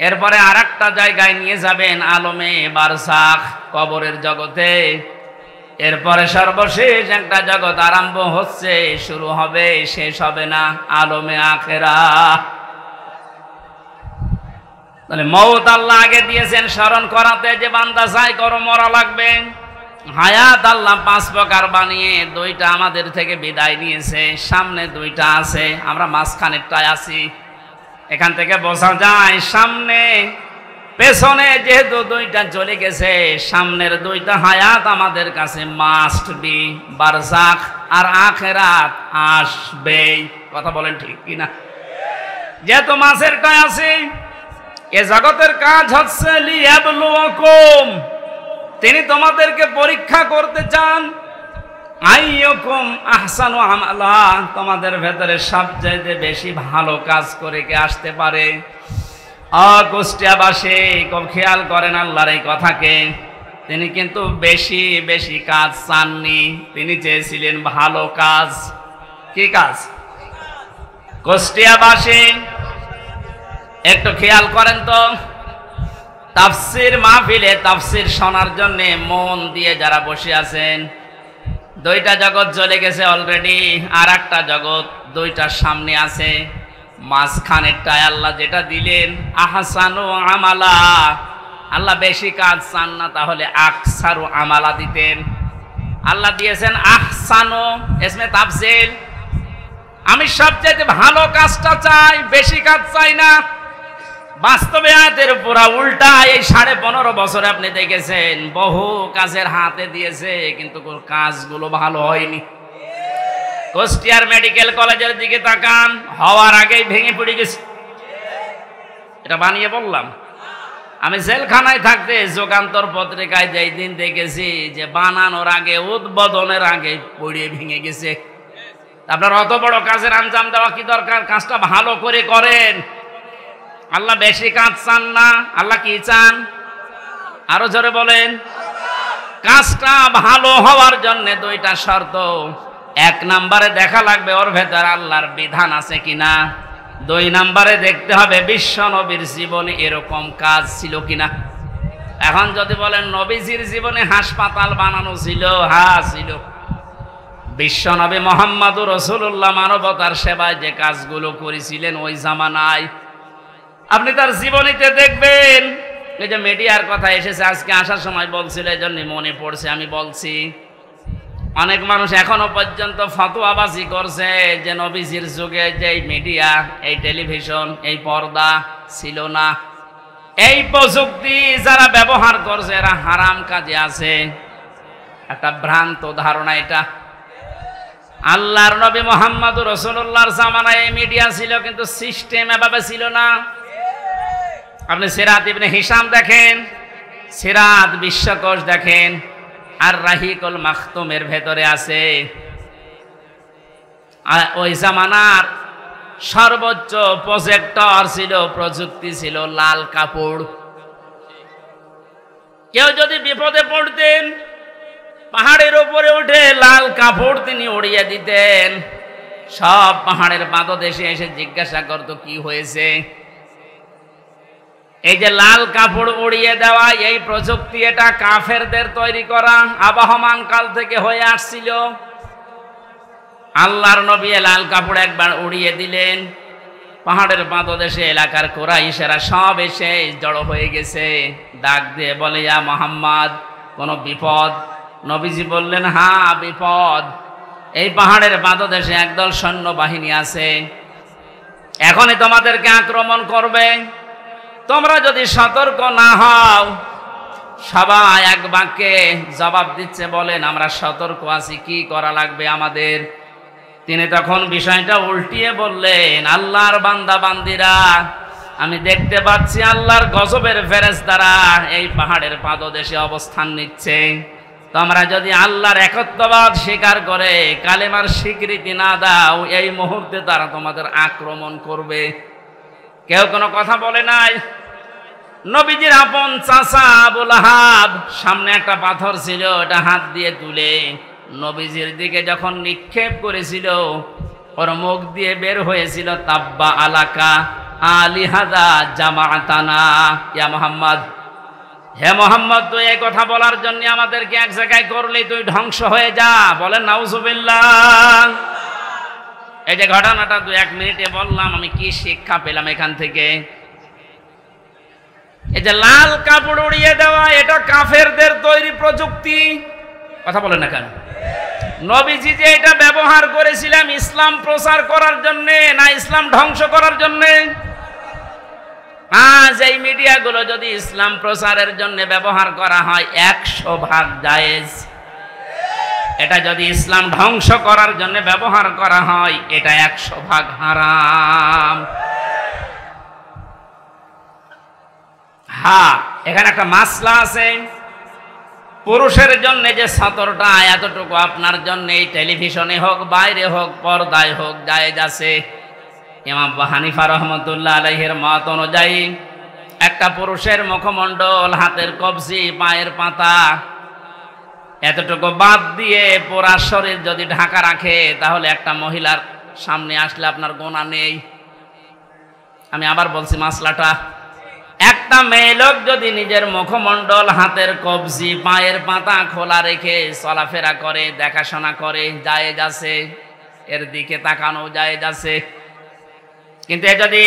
এরপরে আরেকটা জায়গায় নিয়ে যাবেন আলমে বারজাখ, কবরের জগতে। এরপরে সর্বশেষ একটা জগৎ আরম্ভ হচ্ছে, শুরু হবে, শেষ হবে না, আলমে আখিরাত। তাহলে মওত আল্লাহ আগে দিয়েছেন স্মরণ করাতে যে বান্দা চাই করো মরা লাগবে। হায়াত আল্লাহ 5 প্রকার বানিয়ে 2টা আমাদের থেকে বিদায় নিয়েছে, সামনে 2টা আছে, আমরা মাঝখানেরটায় আছি। এখান থেকে বোঝা যায় সামনে পেছনে যেহেতু দুইটা চলে গেছে, সামনের দুইটা হায়াত আমাদের কাছে মাস্ট বি, বারজাখ আর আখিরাত আসবেই। কথা বলেন ঠিক কিনা? যেহেতু মাঝেরটা আছে, এ জগতের কাজ হচ্ছে লিয়াবলুয়াকুম, তিনি তোমাদেরকে পরীক্ষা করতে চান। আইয়ুকুম আহসানু আমালা, তোমাদের ভেতরে সবচেয়ে বেশি ভালো কাজ করে কে আসতে পারে। কুষ্টিয়াবাসী খুব খেয়াল করেন আল্লাহর এই কথাকে, তিনি কিন্তু বেশি বেশি কাজ চাননি, তিনি চেয়েছিলেন ভালো কাজ। কি কাজ? কুষ্টিয়াবাসী একটু খেয়াল করেন তো, তাফসির মাহফিলে তাফসির শোনার জন্য মন দিয়ে যারা বসে আছেন, দুইটা জগৎ চলে গেছে অলরেডি, আর একটা জগৎ দুইটার সামনে আছে। মাঝখানেরটায় আল্লাহ যেটা দিলেন আহসানু আমালা, আল্লাহ বেশি কাজ চান না, তাহলে আকসারু আমালা দিতেন। আল্লাহ দিয়েছেন আহসানু ইসমে তাফসিল, আমি সবচেয়ে ভালো কাজটা চাই, বেশি কাজ চাই না। বাস্তবে আয়াতের পুরা উল্টা। এই 15.5 বছরে আপনি দেখেছেন বহু কাজের হাতে দিয়েছে, কিন্তু কাজগুলো ভালো হয়নি। কুষ্টিয়ার মেডিকেল কলেজের দিকে তাকান, হওয়ার আগেই ভেঙে পড়ে গেছে। এটা বানিয়ে বললাম? আমি জেলখানায় থাকতে যুগান্তর পত্রিকায় যেই দিন দেখেছি যে বানানোর আগে, উদ্বোধনের আগে পড়ে ভেঙে গেছে। আপনার অত বড় কাজের আঞ্জাম দেওয়া কি দরকার? কাজটা ভালো করে করেন। আল্লাহ বেশি কাজ চান না, আল্লাহ কি চান? আরো জোরে বলেন। কাজটা ভালো হওয়ার জন্য দুইটা শর্ত। 1 নম্বরে দেখা লাগবে ওর ভেতর আল্লাহর বিধান আছে কিনা। 2 নম্বরে দেখতে হবে বিশ্ব নবীর জীবনে এরকম কাজ ছিল কিনা। এখন যদি বলেন নবীজির জীবনে হাসপাতাল বানানো ছিল, হ্যাঁ ছিল। বিশ্ব নবী মুহাম্মদুর রাসূলুল্লাহ মানবতার সেবায় যে কাজগুলো করেছিলেন ওই জামানায়, আপনি তার জীবনীতে দেখবেন। এই যে মিডিয়ার কথা এসেছে আজকে আসার সময় বলছিল, এই জন্য মনে পড়ছে আমি বলছি। অনেক মানুষ এখনো পর্যন্ত ফতোয়াবাজি করছে যে নবীজির যুগে যে মিডিয়া, এই টেলিভিশন, এই পর্দা ছিল না। এই প্রযুক্তি যারা ব্যবহার করছে এরা হারাম কাজে আছে। একটা ভ্রান্ত ধারণা এটা। আল্লাহর নবী মুহাম্মদুর রাসূলুল্লাহর জামানায় এই মিডিয়া ছিল, কিন্তু সিস্টেম এভাবে ছিল না। আপনি সিরাত ইবনে হিশাম দেখেন, সিরাত বিশ্বকোষ দেখেন, আর রাহিকুল মাখতুমের ভেতরে আছে ওই জামানার সর্বোচ্চ প্রজেক্টর ছিল, প্রযুক্তি ছিল লাল কাপড়। কেউ যদি বিপদে পড়তেন পাহাড়ের উপরে উঠে লাল কাপড় তিনি উড়িয়ে দিতেন। সব পাহাড়ের পাদদেশে এসে জিজ্ঞাসা করতো কি হয়েছে। এই যে লাল কাপড় উড়িয়ে দেওয়া এই প্রযুক্তি, এটা কাফেরদের তৈরি করা, আবহমান কাল থেকে হয়ে আসছিল। আল্লাহর নবী লাল কাপড় একবার উড়িয়ে দিলেন, পাহাড়ের পাদদেশে এলাকার কুরাইশেরা সব এসে জড়ো হয়ে গেছে। ডাক দিয়ে বলে, ইয়া মুহাম্মদ, কোনো বিপদ? নবীজি বললেন, হ্যাঁ বিপদ। এই পাহাড়ের পাদদেশে একদল সৈন্যবাহিনী আছে, এখনই তোমাদেরকে আক্রমণ করবে। তোমরা যদি সতর্ক না হও। সবাই এক বাক্যে জবাব দিচ্ছে, বলেন আমরা সতর্ক আছি, কি করা লাগবে আমাদের? তিনি তখন বিষয়টা উল্টিয়ে বললেন, আল্লাহর বান্দা বান্দিরা, আমি দেখতে পাচ্ছি আল্লাহর গজবের ফেরেশতারা এই পাহাড়ের পাদদেশে অবস্থান নিচ্ছে। তোমরা যদি আল্লাহর একত্ববাদ স্বীকার করে কালেমার স্বীকৃতি না দাও, এই মুহূর্তে তারা তোমাদের আক্রমণ করবে। কেউ কোনো কথা বলে নাই। নবীজির আপন চাচা আবু লাহাব সামনে একটা পাথর ছিল, ওটা হাত দিয়ে তুলে নবীজির দিকে যখন নিক্ষেপ করেছিল, ওর মুখ দিয়ে বের হয়েছিল, তাব্বা আলাকা আলিহাদা জামাতানা ইয়া মুহাম্মদ। হে মোহাম্মদ, তুই এই কথা বলার জন্য আমাদেরকে এক জায়গায় করলি, তুই ধ্বংস হয়ে যা। বলেন নাউজুবিল্লাহ। এই যে ঘটনাটা 2-1 মিনিটে বললাম, আমি কি শিক্ষা পেলাম এখান থেকে? এই যে লাল কাপড় উড়িয়ে দেওয়া, এটা কাফেরদের তৈরি প্রযুক্তি। কথা বলেন না কেন? নবীজি যে এটা ব্যবহার করেছিলাম ইসলাম প্রচার করার জন্য না ইসলাম ধ্বংস করার জন্য? আজ এই মিডিয়াগুলো যদি ইসলাম প্রচারের জন্য ব্যবহার করা হয় 100% জায়েজ, এটা যদি ইসলাম ধ্বংস করার জন্য ব্যবহার করা হয় এটা 100% হারাম। হ্যাঁ, এখানে একটা মাসলা আছে। পুরুষের জন্য যে সতরটা এতটুকু আপনার জন্য এই টেলিভিশনে হোক, বাইরে হোক, পর্দায় হোক জায়েজ আছে। ইমাম আবু হানিফা রহমতুল্লাহ আলাইহির মত অনুযায়ী একটা পুরুষের মুখমণ্ডল, হাতের কবজি, পায়ের পাতা এতটুকু বাদ দিয়ে পুরা শরীর যদি ঢাকা রাখে তাহলে একটা মহিলার সামনে আসলে আপনার গুনাহ নেই। আমি আবার বলছি মাসলাটা, একটা মেয়ে লোক যদি নিজের মুখমণ্ডল, হাতের কবজি, পায়ের পাতা খোলা রেখে চলাফেরা করে, দেখাশোনা করে, জায়েজ আছে, এর দিকে তাকানো জায়েজ আছে। কিন্তু এ যদি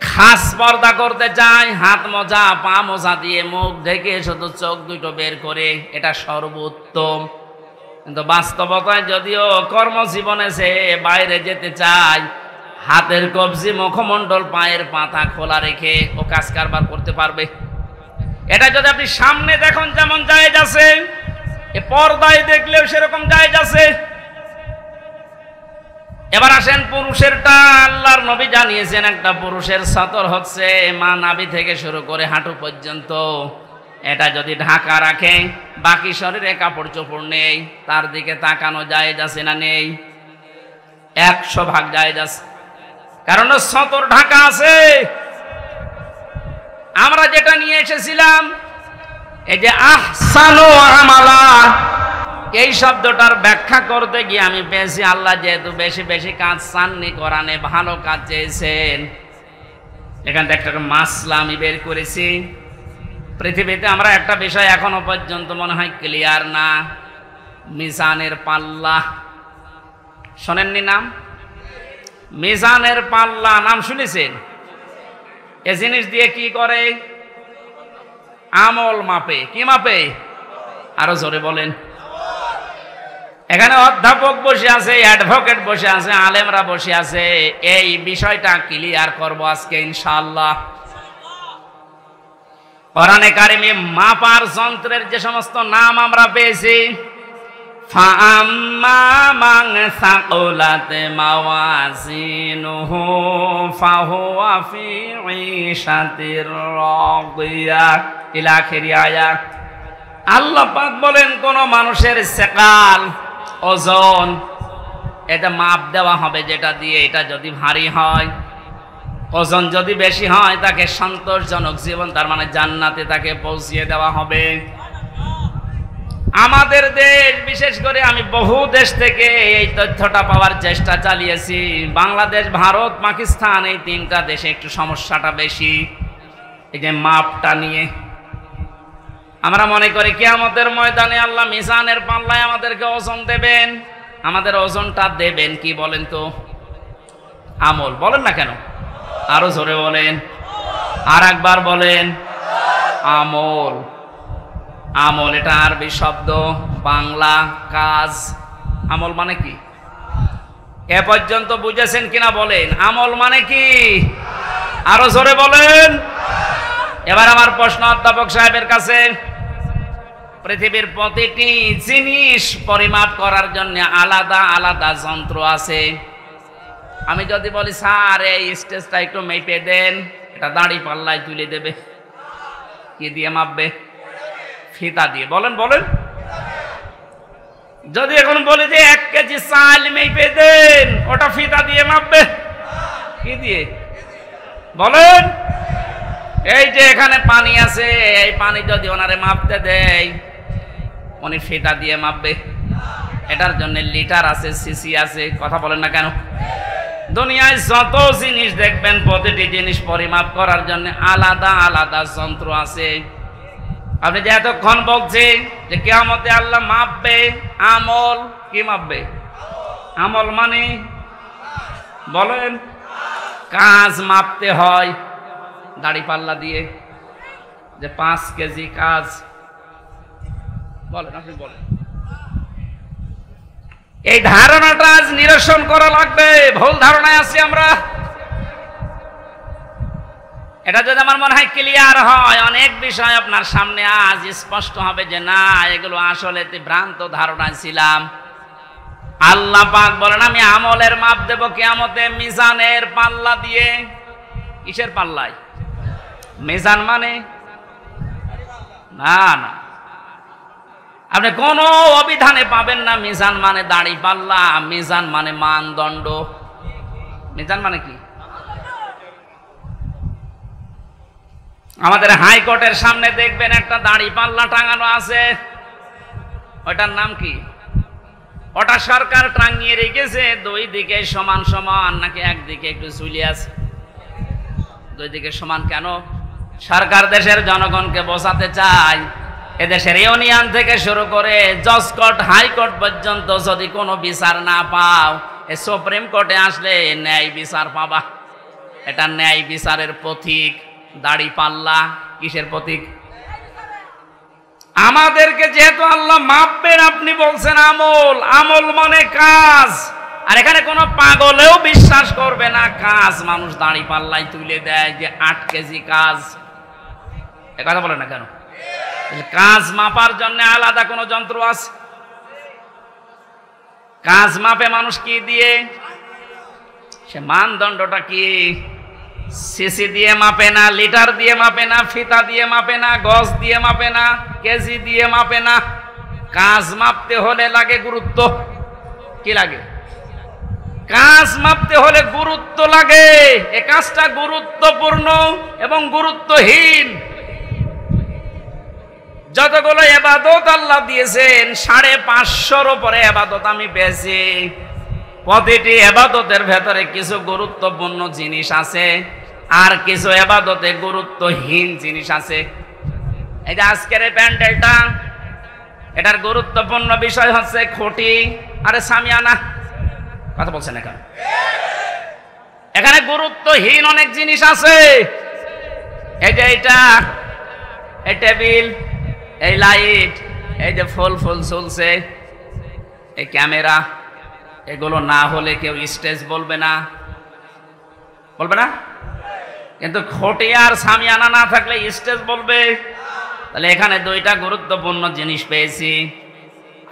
খাস পর্দা করতে চায়, হাত মোজা, পা মোজা দিয়ে মুখ ঢেকে শুধু চোখ দুটো বের করে, এটা সর্বোত্তম। কিন্তু বাস্তবতায় যদিও কর্মজীবনে সে বাইরে যেতে চায়, হাতের কবজি, মুখমণ্ডল, পায়ের পাতা খোলা রেখে ও কাজ কারবার করতে পারবে। এটা যদি আপনি সামনে দেখুন যেমন জায়েজ আছে, এ পর্দায় দেখলেও সেরকম জায়েজ আছে। এবার আসেন পুরুষেরটা। আল্লাহর নবী জানিয়েছেন একটা পুরুষের সতর হচ্ছে মা নাভি থেকে শুরু করে হাঁটু পর্যন্ত। এটা যদি ঢাকা রাখে, বাকি শরীরে কাপড় চোপড় নেই, তার দিকে তাকানো জায়েজ আছে না নেই? 100% জায়েজ আছে, কারণ সতর ঢাকা আছে। আমরা যেটা নিয়ে এসেছিলাম এই যে আহসানু আমালা, এই শব্দটার ব্যাখ্যা করতে গিয়ে আমি পেয়েছি আল্লাহ যেহেতু বেশি বেশি কাজ চাননি কোরআনে, ভালো কাজ চেয়েছেন। এখান থেকে একটা মাসলা আমি বের করেছি। পৃথিবীতে আমরা একটা বিষয় এখনো পর্যন্ত মনে হয় ক্লিয়ার না, মিজানের পাল্লা। শোনেননি নাম? মিজানের পাল্লা নাম শুনেছেন? এ জিনিস দিয়ে কি করে? আমল মাপে। কি মাপে? আরো জোরে বলেন। এখানে অধ্যাপক বসে আছে, অ্যাডভোকেট বসে আছে, আলেমরা বসে আছে। এই বিষয়টা ক্লিয়ার করব আজকে ইনশাআল্লাহ। কোরআনে কারিমে মাপার যন্ত্রের যে সমস্ত নাম আমরা পেয়েছি, ফাআম্মা মান সাকুলাত মাওয়াজিনুহু ফাহুয়া ফি ঈশাতির রাদিয়াহ ইলা আখিরি আয়াত। আল্লাহ পাক বলেন কোন মানুষের সেকাল, ওজন, এটা মাপ দেওয়া হবে যেটা দিয়ে, এটা যদি ভারী হয়, ওজন যদি বেশি হয়, তাকে সন্তোষজনক জীবন, তার মানে জান্নাতে তাকে পৌঁছিয়ে দেওয়া হবে। আমাদের দেশ, বিশেষ করে আমি বহু দেশ থেকে এই তথ্যটা পাওয়ার চেষ্টা চালিয়েছি। বাংলাদেশ, ভারত, পাকিস্তান, এই তিনটা দেশে একটু সমস্যাটা বেশি এই যে মাপটা নিয়ে। আমরা মনে করি কিয়ামতের ময়দানে আল্লাহ মিজানের পাল্লায় আমাদেরকে ওজন দেবেন। আমাদের ওজনটা দেবেন কি বলেন তো? আমল। বলেন না কেন? আরো জোরে বলেন, আর একবার বলেন। আমল। আমল এটা আরবি শব্দ, বাংলা কাজ। আমল মানে কি? এ পর্যন্ত বুঝেছেন কিনা বলেন? আমল মানে কি? আরো জোরে বলেন। এবার আমার প্রশ্ন অধ্যাপক সাহেবের কাছে, পৃথিবীর প্রতিটি জিনিস পরিমাপ করার জন্য আলাদা আলাদা যন্ত্র আছে। আমি যদি বলি স্যার এই স্টেজটা একটু মেপে দেন, এটা দাড়ি পাল্লায় তুলে দেবে। কি দিয়ে মাপবে? ফিতা দিয়ে। বলেন বলেন। যদি এখন বলি যে 1 কেজি চাল মেপে দেন, ওটা ফিতা দিয়ে মাপবে? কি দিয়ে? বলেন। এই যে এখানে পানি আছে, এই পানি যদি ওনারে মাপতে দেয়, উনি ফিতা দিয়ে মাপবে? এটার জন্য লিটার আছে, সিসি আছে। কথা বলেন না কেন? দুনিয়ায় যত জিনিস দেখবেন, প্রতিটি জিনিস পরিমাপ করার জন্য আলাদা আলাদা যন্ত্র আছে। আপনি যে এতক্ষণ বলছেন যে কিয়ামতে আল্লাহ মাপবে, আমল কি মাপবে? আমল মানে বলেন, কাজ মাপতে হয় দাড়ি পাল্লা দিয়ে, যে 5 কেজি কাজ। বলেন, আপনি বলেন। এই ধারণাটা আজ নিরসন করা লাগবে। ভুল ধারণায় আছি আমরা। এটা যদি আমার মনে হয় ক্লিয়ার হয়, অনেক বিষয় আপনার সামনে আজ স্পষ্ট হবে যে না, এগুলো আসলে ভ্রান্ত ধারণায় ছিলাম। আল্লাহ পাক বলেন আমি আমলের মাপ দেব কিয়ামতে মিজানের পাল্লা দিয়ে। কিসের পাল্লায়? মিজান মানে না না, আপনি কোন অভিধানে পাবেন না মিজান মানে দাড়ি পাল্লা, মিজান মানে মানদণ্ড। মিজান মানে কি? আমাদের হাইকোর্টের সামনে দেখবেন একটা দাড়ি পাল্লা টাঙানো আছে, ওটার নাম কি? ওটা সরকার টাঙিয়ে রেখেছে দুই দিকে সমান সমান, নাকি একদিকে একটু ঝুলিয়ে আছে? দুই দিকে সমান কেন? সরকার দেশের জনগণকে বোঝাতে চায় এদেশের ইউনিয়ন থেকে শুরু করে জজ কোর্ট, হাইকোর্ট পর্যন্ত যদি কোনো বিচার না পাও, এ সুপ্রিম কোর্টে আসলে ন্যায় বিচার পাবা। এটা ন্যায় বিচারের প্রতীক। দাড়ি পাল্লা কিসের প্রতীক? আমাদেরকে যেহেতু আল্লাহ মাপবেন, আপনি বলছেন আমল, আমল মানে কাজ। আর এখানে কোনো পাগলেও বিশ্বাস করবে না কাজ মানুষ দাড়ি পাল্লায় তুলে দেয় যে 8 কেজি কাজ। এ কথা বলে না কেন? কাজ মাপার জন্য আলাদা কোনো যন্ত্র আছে? কাজ মাপে মানুষ কি দিয়ে? সে মানদণ্ডটা কি? সিসি দিয়ে মাপে না, লিটার দিয়ে মাপে না, ফিতা দিয়ে মাপে না, গজ দিয়ে মাপে না, কেজি দিয়ে মাপে না। কাজ মাপতে হলে লাগে গুরুত্ব। কি লাগে? কাজ মাপতে হলে গুরুত্ব লাগে। এ কাজটা গুরুত্বপূর্ণ এবং গুরুত্বহীন। যতগুলো ইবাদত আল্লাহ দিয়েছেন, 550-র উপরে ইবাদত আমি পেয়েছি। প্রতিটি ইবাদতের ভেতরে কিছু গুরুত্বপূর্ণ জিনিস আছে, আর কিছু ইবাদতে গুরুত্বহীন জিনিস আছে। এই যে আজকের এই প্যান্ডেলটা, এটার গুরুত্বপূর্ণ বিষয় হচ্ছে খুঁটি আরে সামিয়ানা। কথা বলছেন এখানে? এখানে গুরুত্বহীন অনেক জিনিস আছে। এই যে এইটা, এই টেবিল, এই লাইট, এই যে ফুল ফুল ঝুলছে, এই ক্যামেরা, এগুলো না হলে কেউ স্টেজ বলবে না, বলবে না? কিন্তু খুঁটি আর সামিয়ানা না থাকলে স্টেজ বলবে। তাহলে এখানে দুইটা গুরুত্বপূর্ণ জিনিস পেয়েছি,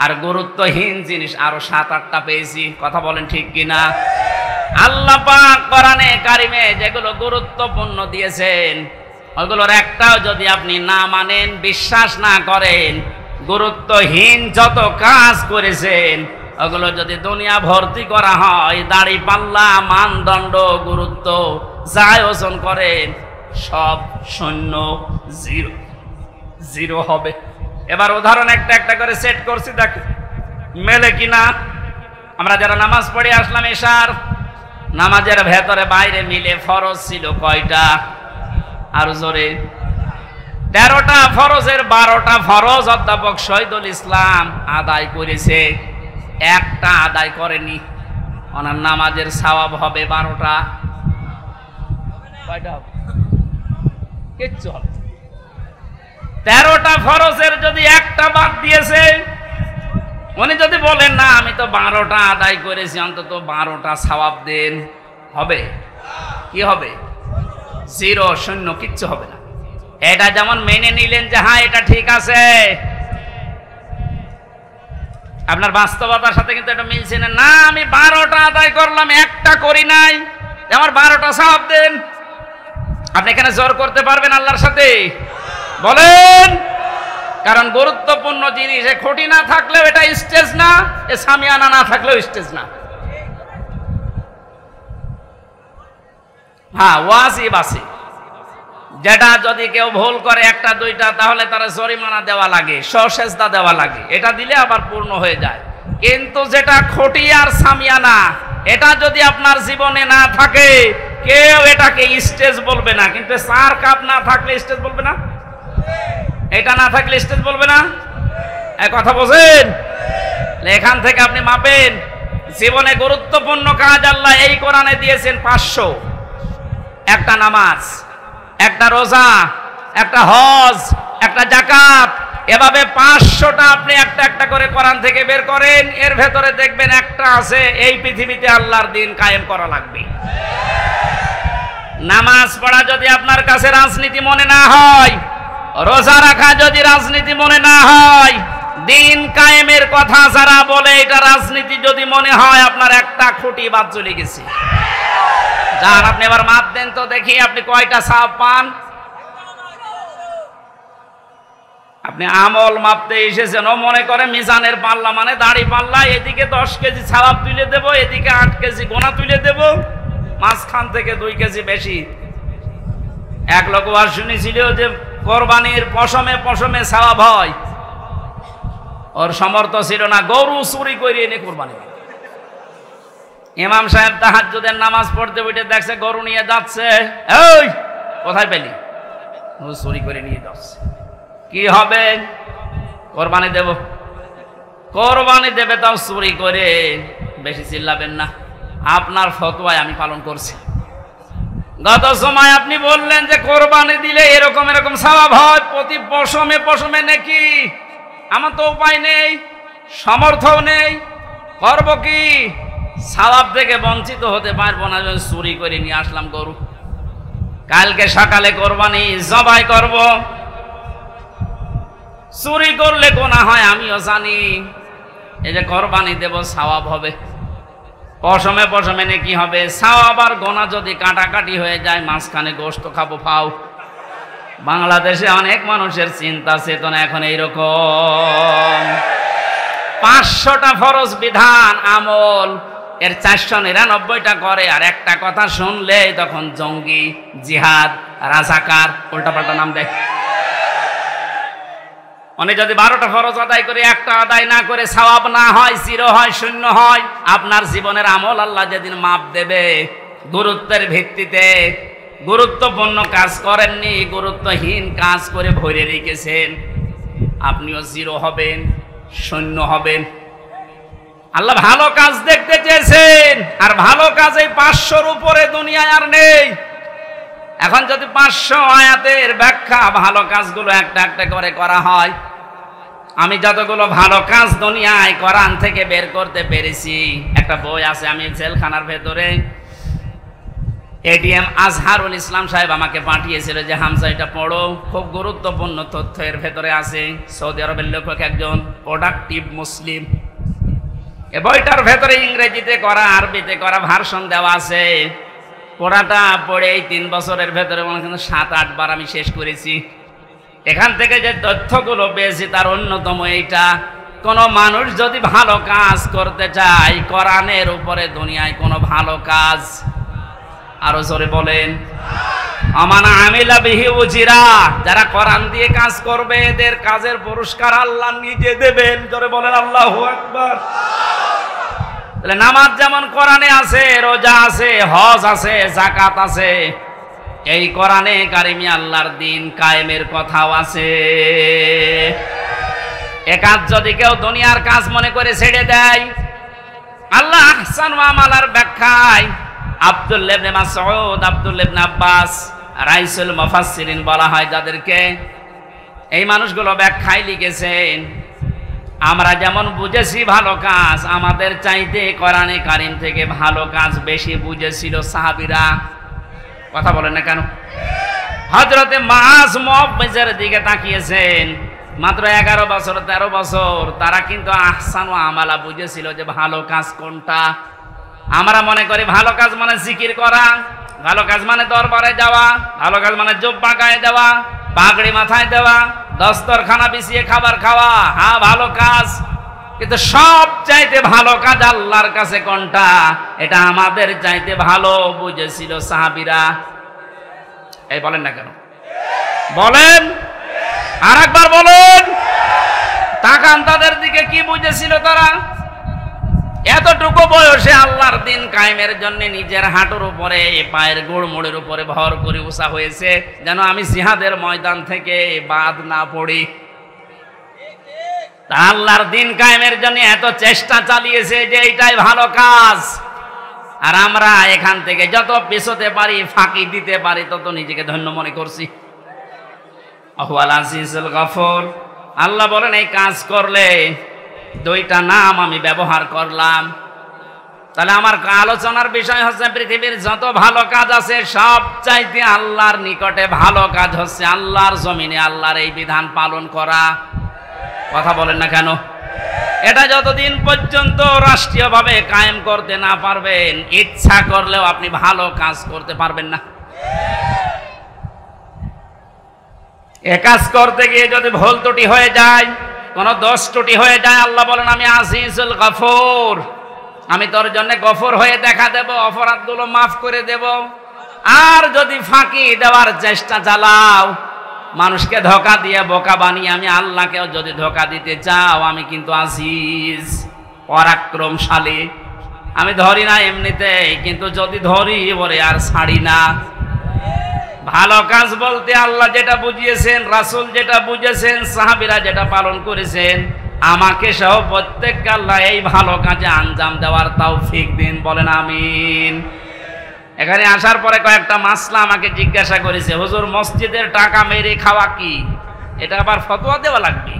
আর গুরুত্বহীন জিনিস আরো 7-8টা পেয়েছি। কথা বলেন ঠিক কিনা? আল্লাহ পাক কোরআনে কারিমে যেগুলো গুরুত্বপূর্ণ দিয়েছেন, ওগুলোর একটাও যদি আপনি না মানেন, বিশ্বাস না করেন, গুরুত্বহীন যত কাজ করেছেন ওগুলো যদি দুনিয়া ভর্তি করা হয়, দাড়ি পাল্লা, মানদণ্ড, গুরুত্ব যাই ওজন করেন, সব শূন্য, জিরো জিরো হবে। এবার উদাহরণ একটা একটা করে সেট করছি, দেখ মেলে কিনা। আমরা যারা নামাজ পড়ে আসলাম, এশার নামাজের ভেতরে বাইরে মিলে ফরজ ছিল কয়টা? আর জোরে 13টা ফরজের 12টা ফরজ অধ্যাপক শহীদুল ইসলাম আদায় করেছে, একটা আদায় করেনি। ওনার নামাজের সওয়াব হবে 12টা। কয়টা হবে? কিচ্ছু হবে। 13টা ফরজের যদি একটা বাদ দিয়েছে, উনি যদি বলেন না আমি তো 12টা আদায় করেছি, অন্তত 12টা সওয়াব দেন, হবে? কি হবে? জিরো, শূন্য, কিচ্ছু হবে না। এটা যেমন মেনে নিলেন যে হ্যাঁ এটা ঠিক আছে, আপনার বাস্তবতার সাথে কিন্তু এটা মিলছে না। না, আমি 12টা আদায় করলাম, একটা করি নাই, আমার 12টা সওয়াব দেন। আপনি এখানে জোর করতে পারবেন আল্লাহর সাথে? বলেন। কারণ গুরুত্বপূর্ণ জিনিস, এ খুঁটি না থাকলেও এটা স্টেজ না, এ সামিয়ানা না থাকলেও স্টেজ না। হ্যাঁ, ওয়াজিব আছে, যেটা যদি কেউ ভুল করে 1টা 2টা, তাহলে তারা জরিমানা দেওয়া লাগে, সসেজদা দেওয়া লাগে, এটা দিলে আবার পূর্ণ হয়ে যায়। কিন্তু যেটা খুঁটি আর সামিয়ানা, এটা যদি আপনার জীবনে না থাকে, কেউ এটাকে স্টেজ বলবে না। কিন্তু 4 কাপ না থাকলে স্টেজ বলবে না, এটা না থাকলে স্টেজ বলবে না। এই কথা বোঝেন? এখান থেকে আপনি মাপেন। জীবনে গুরুত্বপূর্ণ কাজ আল্লাহ এই কোরআনে দিয়েছেন 500। একটা নামাজ, একটা রোজা, একটা হজ, একটা যাকাত, এভাবে 500টা আপনি একটা একটা করে কোরআন থেকে বের করেন। এর ভেতরে দেখবেন একটা আছে, এই পৃথিবীতে আল্লাহর দিন কায়েম করা লাগবে। নামাজ পড়া যদি আপনার কাছে রাজনীতি মনে না হয়, রোজা রাখা যদি রাজনীতি মনে না হয়, দিন কায়েমের কথা যারা বলে এটা রাজনীতি যদি মনে হয়, আপনার একটা খুঁটি বাদ চলে গেছে। যান আপনি এবার মাপ দেন তো দেখি আপনি কয়টা সাপ পান। আপনি আমল মাপতে এসেছেন, ও মনে করে মিজানের পাল্লা মানে দাড়ি পাল্লা, এদিকে 10 কেজি ছাওয়াব তুলে দেব, এদিকে 8 কেজি গোনা তুলে দেব, মাঝখান থেকে 2 কেজি বেশি। এক লোক আর শুনেছিল যে কোরবানির পশমে পশমে ছাওয়াব হয়, ওর সমর্থ ছিল না, গরু চুরি করে এনে কোরবানি। ইমাম সাহেব তাহাজ্জুদের নামাজ পড়তে উঠে দেখছে গরু নিয়ে যাচ্ছে, এই কোথায় পেলি? ও চুরি করে নিয়ে যাচ্ছে। কি হবে? কোরবানি দেব। কোরবানি দেবে তাও চুরি করে, বেশি চিল্লাবেন না, আপনার ফতোয়ায় আমি পালন করছি। গত সময় আপনি বললেন যে কোরবানি দিলে এরকম এরকম সওয়াব হয়, প্রতি পশমে পশমে নাকি। আমার তো উপায় নেই, সামর্থ্য নেই, করব কি? সওয়াব থেকে বঞ্চিত হতে পারবো না, চুরি করে নিয়ে আসলাম গরু। কালকে সকালে কোরবানি জবাই করব। চুরি করলে গোনা হয় আমিও জানি, এই যে কোরবানি দেব সওয়াব হবে, পশমে পশমে নাকি হবে। সওয়াব আর গোনা যদি কাটাকাটি হয়ে যায়, মাঝখানে গোশত খাবো ফাও। বাংলাদেশে অনেক মানুষের চিন্তা চেতনা এখন এইরকম। 500টা ফরজ বিধান আমল, এর 499টা করে, আর একটা কথা শুনলে তখন জঙ্গি, জিহাদ, রাজাকার উল্টাপাল্টা নাম দেয়। উনি যদি 12টা ফরজ আদায় করে একটা আদায় না করে সওয়াব না হয়, 0 হয়, 0 হয়, আপনার জীবনের আমল আল্লাহ যেদিন মাপ দেবে, গুরুত্বের ভিত্তিতে গুরুত্বপূর্ণ কাজ করেননি, গুরুত্বহীন কাজ করে ভরে রেখেছেন, আপনিও 0 হবেন, 0 হবেন। আল্লাহ ভালো কাজ দেখতে চেয়েছেন, আর ভালো কাজ এই 500-র উপরে দুনিয়ায় আর নেই। এখন যদি 500 আয়াতের ব্যাখ্যা ভালো কাজগুলো একটা একটা করে করা হয়, আমি যতগুলো ভালো কাজ দুনিয়ায় কোরআন থেকে বের করতে পেরেছি, একটা বই আছে, আমি জেলখানার ভেতরে, এটিএম আজহারুল ইসলাম সাহেব আমাকে পাঠিয়েছিল যে হামজা এটা পড়ো, খুব গুরুত্বপূর্ণ তথ্য এর ভেতরে আছে। সৌদি আরবের লেখক একজন, প্রোডাক্টিভ মুসলিম। এ বইটার ভেতরে ইংরেজিতে করা, আরবিতে করা ভার্সন দেওয়া আছে। পড়াটা পড়ে এই 3 বছরের ভেতরে মনে হয় 7-8 বার আমি শেষ করেছি। এখান থেকে যে তথ্যগুলো পেয়েছি তার অন্যতম এইটা, কোন মানুষ যদি ভালো কাজ করতে চায়, কোরআনের উপরে দুনিয়ায় কোনো ভালো কাজ, আরো জোরে বলেন, আমানা আমিলা বিহি উজিরা, যারা কোরআন দিয়ে কাজ করবে এদের কাজের পুরস্কার আল্লাহ নিজে দেবেন। জোরে বলেন আল্লাহু আকবার। তাহলে নামাজ যেমন কোরআনে আছে, রোজা আছে, হজ আছে, যাকাত আছে, এই কোরআনে কারিমে আল্লাহর দিন কায়েমের কথাও আছে। এ কাজ যদি কেউ দুনিয়ার কাজ মনে করে ছেড়ে দেয়, আল্লাহ আহসান ওয়া আমালার ব্যাখ্যায় আব্দুল্লাহ ইবনে মাসউদ, আব্দুল্লাহ ইবনে আব্বাস, রাইসুল মুফাসসিরিন বলা হয় যাদেরকে, এই মানুষগুলো ব্যাখ্যায় লিখেছেন, আমরা যেমন বুঝেছি ভালো কাজ, আমাদের চাইতে কোরআনে কারিম থেকে ভালো কাজ বেশি বুঝেছিল সাহাবীরা। কথা বলেন না কেন? হযরতে মুআজ মুআজ্জের দিকে তাকিয়েছেন, মাত্র 11 বছর 13 বছর, তারা কিন্তু আহসান ওয়া আমালা বুঝেছিল যে ভালো কাজ কোনটা। আমরা মনে করি ভালো কাজ মানে জিকির করা, ভালো কাজ মানে দরবারে যাওয়া, ভালো কাজ মানে জুব্বা গায়ে দেওয়া, পাগড়ি মাথায় দেওয়া, দস্তরখানা বিছিয়ে খাবার খাওয়া, হ্যাঁ ভালো কাজ। কিন্তু সব চাইতে ভালো কাজ আল্লাহর কাছে কোনটা, এটা আমাদের চাইতে ভালো বুঝেছিল সাহাবীরা। এই বলেন না কেন? বলেন, আরেকবার বলুন। তাকান তাদের দিকে, কি বুঝেছিল তারা? এতটুকু বয়সে আল্লাহর দিন কায়েমের জন্য নিজের হাঁটুর উপরে, পায়ের গোড়মোড়ের উপরে ভর করে উষা হয়েছে, যেন আমি জিহাদের ময়দান থেকে বাদ না পড়ি। তা আল্লাহর দিন কায়েমের জন্য এত চেষ্টা চালিয়েছে যে এইটাই ভালো কাজ। আর আমরা এখান থেকে যত পিছোতে পারি, ফাঁকি দিতে পারি, তত নিজেকে ধন্য মনে করছি। আহুয়াল আজিজুল গফুর, আল্লাহ বলেন এই কাজ করলে 2টা নাম আমি ব্যবহার করলাম। তাহলে আমার আলোচনার বিষয় হচ্ছে পৃথিবীর যত ভালো কাজ আছে সব চাইতে আল্লাহর নিকটে ভালো কাজ হচ্ছে আল্লাহর জমিনে আল্লাহর এই বিধান পালন করা। কথা বলেন না কেন? এটা যতদিন পর্যন্ত রাষ্ট্রীয়ভাবে কায়েম করতে না পারবেন, ইচ্ছা করলেও আপনি ভালো কাজ করতে পারবেন না। এ কাজ করতে গিয়ে যদি ভুল ত্রুটি হয়ে যায়, কোনো দোষ ত্রুটি হয়ে যায়, আল্লাহ বলেন আমি আজিজুল গফুর, আমি তোর জন্য গফুর হয়ে দেখা দেব, অপরাধগুলো মাফ করে দেব। আর যদি ফাঁকি দেওয়ার চেষ্টা চালাও, মানুষকে ধোঁকা দিয়ে বোকা বানিয়ে, আমি আল্লাহকেও যদি ধোঁকা দিতে চাও, আমি কিন্তু আজিজ, পরাক্রমশালী। আমি ধরি না এমনিতেই, কিন্তু যদি ধরি ওরে আর ছাড়ি না। ভালো কাজ বলতে আল্লাহ যেটা বুঝিয়েছেন, রাসূল যেটা বুঝেছেন, সাহাবীরা যেটা পালন করেছেন, আমাকে সহ প্রত্যেককে আল্লাহ এই ভালো কাজে আঞ্জাম দেওয়ার তৌফিক দিন। বলেন আমিন। এখানে আসার পরে কয়েকটা মাসলা আমাকে জিজ্ঞাসা করেছে, হুজুর মসজিদের টাকা মেরে খাওয়া কি? এটা আবার ফতোয়া দেওয়া লাগবে?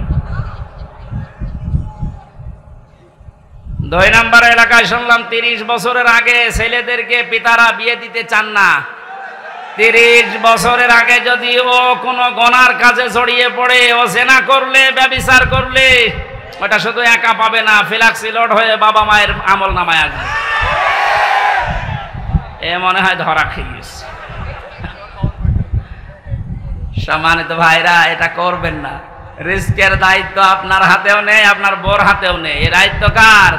2 নম্বর এলাকায় শুনলাম 30 বছরের আগে ছেলেদেরকে পিতারা বিয়ে দিতে চান না। 30 বছরের আগে যদি ও কোনো গুনার কাজে জড়িয়ে পড়ে, ও জেনা করলে, ব্যভিচার করলে, ওটা শুধু একা পাবে না, ফিলাক্সিলোড হয়ে বাবা মায়ের আমল নামায় আসবে। এ মনে হয় ধরা খেয়েছে। সম্মানিত ভাইরা, এটা করবেন না। রিস্কের দায়িত্ব আপনার হাতেও নেই, আপনার বোর হাতেও নেই। এই দায়িত্ব কার?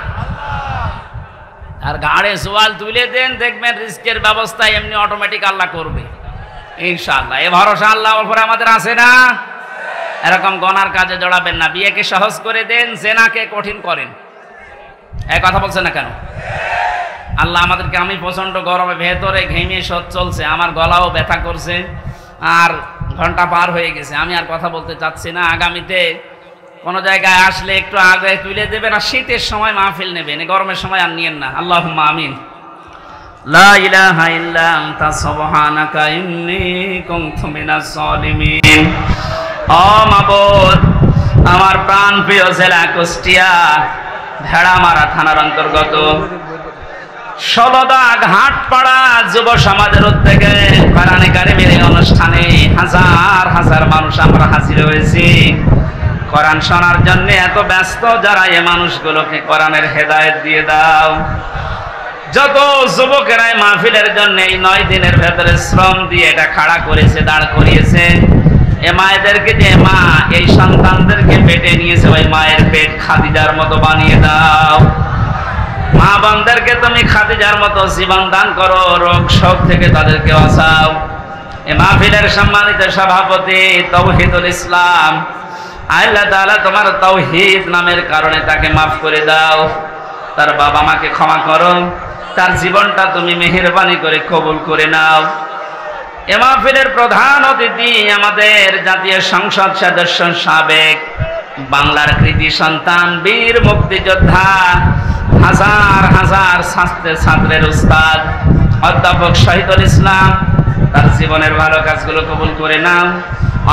আর গাড়ে সোয়াল তুলে দেন, দেখবেন রিস্কের ব্যবস্থা এমনি অটোমেটিক আল্লাহ করবে ইনশাআল্লাহ। এ ভরসা আল্লাহর উপরে আমাদের আছে না? এরকম গনার কাজে জড়াবেন না। বিয়েকে সহজ করে দেন, জেনাকে কঠিন করেন। এই কথা বলছেন না কেন? আল্লাহ আমাদেরকে, আমি প্রচন্ড গরমে ভেতরে ঘেমে শোধ চলছে, আমার গলাও ব্যথা করছে, আর ঘন্টা পার হয়ে গেছে, আমি আর কথা বলতে চাচ্ছি না। আগামীতে কোন জায়গায় আসলে একটু আগে তুলে দেবেন, আর শীতের সময় মাহফিল নেবেন, গরমের সময় আর নিয়েন না। আল্লাহুম্মা আমিন। লা ইলাহা ইল্লা আনতা সুবহানাকা ইন্নী কুনতু মিনাজ জালিমিন। ও মাবুদ, আমার প্রাণ প্রিয় জেলা কুষ্টিয়া ভেড়ামারা থানার অন্তর্গত ষোলদা ঘাটপাড়া যুব সমাজের উদ্যোগে কোরআনে কারিমের এই অনুষ্ঠানে হাজার হাজার মানুষ আমরা হাজির হয়েছি কোরআন শোনার জন্য। এত ব্যস্ত যারা, এই মানুষগুলোকে কোরআনের হেদায়েত দিয়ে দাও। যত যুবকেরা মাহফিলের জন্য এই 9 দিনের ভেতরে শ্রম দিয়ে এটা খাড়া করেছে, দাঁড় করিয়েছে, এ মায়েদেরকে, যে মা এই সন্তানদেরকে পেটে নিয়েছে, ওই মায়ের পেট খাদিজার মতো বানিয়ে দাও। মা বোনদেরকে তুমি খাদিজার মতো জীবন দান করো, রোগ শোক থেকে তাদেরকে বাঁচাও। এ মাহফিলের সম্মানিত সভাপতি তৌহিদুল ইসলাম, আল্লাহ তাআলা তোমার তাওহীদ নামের কারণে তাকে মাফ করে দাও, তার বাবা মাকে ক্ষমা করো, তার জীবনটা তুমি মেহেরবানি করে কবুল করে নাও। এ মাহফিলের প্রধান অতিথি আমাদের জাতীয় সংসদ সদস্য, সাবেক বাংলার কৃতি সন্তান, বীর মুক্তিযোদ্ধা, হাজার হাজার ছাত্রের উস্তাদ অধ্যাপক শহীদুল ইসলাম, তার জীবনের ভালো কাজগুলো কবুল করে নাও।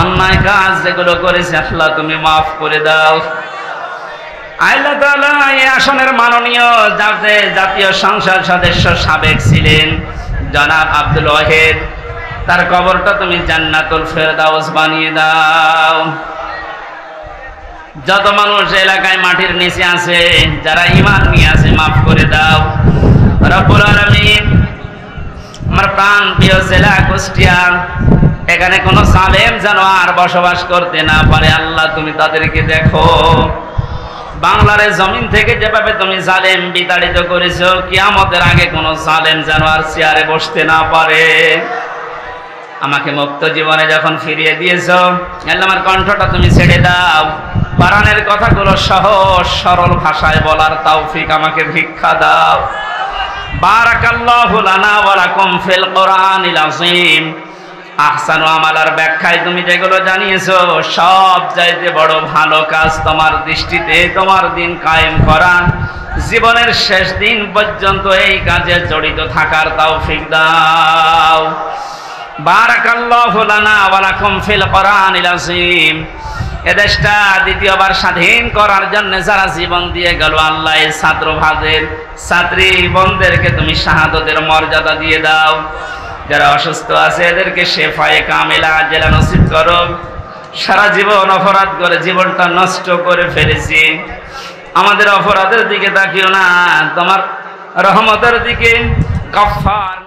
অন্যায় কাজ যেগুলো করেছে আল্লাহ তুমি মাফ করে দাও। আল্লাহ তাআলা এই আসনের মাননীয় জাতীয় সংসদ সদস্য সাবেক ছিলেন জনাব আব্দুল ওয়াহিদ, তার কবরটা তুমি জান্নাতুল ফেরদাউস বানিয়ে দাও। যত মানুষ এলাকায় মাটির নিচে আছে, যারা ঈমান নিয়ে আছে, মাফ করে দাও রব্বুল আলামিন। আমার প্রাণ প্রিয় জেলা কুষ্টিয়া, এখানে কোনো জালেম যেন আর বসবাস করতে না পারে। আল্লাহ তুমি তাদেরকে দেখো। বাংলার জমিন থেকে যেভাবে তুমি জালেম বিতাড়িত করেছো, কিয়ামতের আগে কোনো জালেম যেন আর চেয়ারে বসতে না পারে। আমাকে মুক্ত জীবনে যখন ফিরিয়ে দিয়েছো, আল্লাহ আমার কণ্ঠটা তুমি ছেড়ে দাও, কোরআনের কথাগুলো সহজ সরল ভাষায় বলার তৌফিক আমাকে ভিক্ষা দাও। বারাকাল্লাহু লানা ওয়া লাকুম ফিল কোরআনিল আযীম। আহসানু আমালার ব্যাখ্যায় তুমি যেগুলো জানিয়েছো, সব চাইতে বড় ভালো কাজ তোমার দৃষ্টিতে তোমার দিন কায়েম করা, জীবনের শেষ দিন পর্যন্ত এই কাজে জড়িত থাকার তৌফিক দাও। বারাকাল্লাহু লানা ওয়া লাকুম ফিল কোরআনিল আযীম। এদেশটা দ্বিতীয়বার স্বাধীন করার জন্য যারা জীবন দিয়ে গেল, আল্লাহ এই ছাত্র ভাইদের ছাত্রী বোনদেরকে তুমি শাহাদতের মর্যাদা দিয়ে দাও। যারা অসুস্থ আছে এদেরকে শেফায়ে কামিলা আজেলা নসিব করো। সারা জীবন অপরাধ করে জীবনটা নষ্ট করে ফেলেছি, আমাদের অপরাধের দিকে তাকিও না, তোমার রহমতের দিকে। গফফার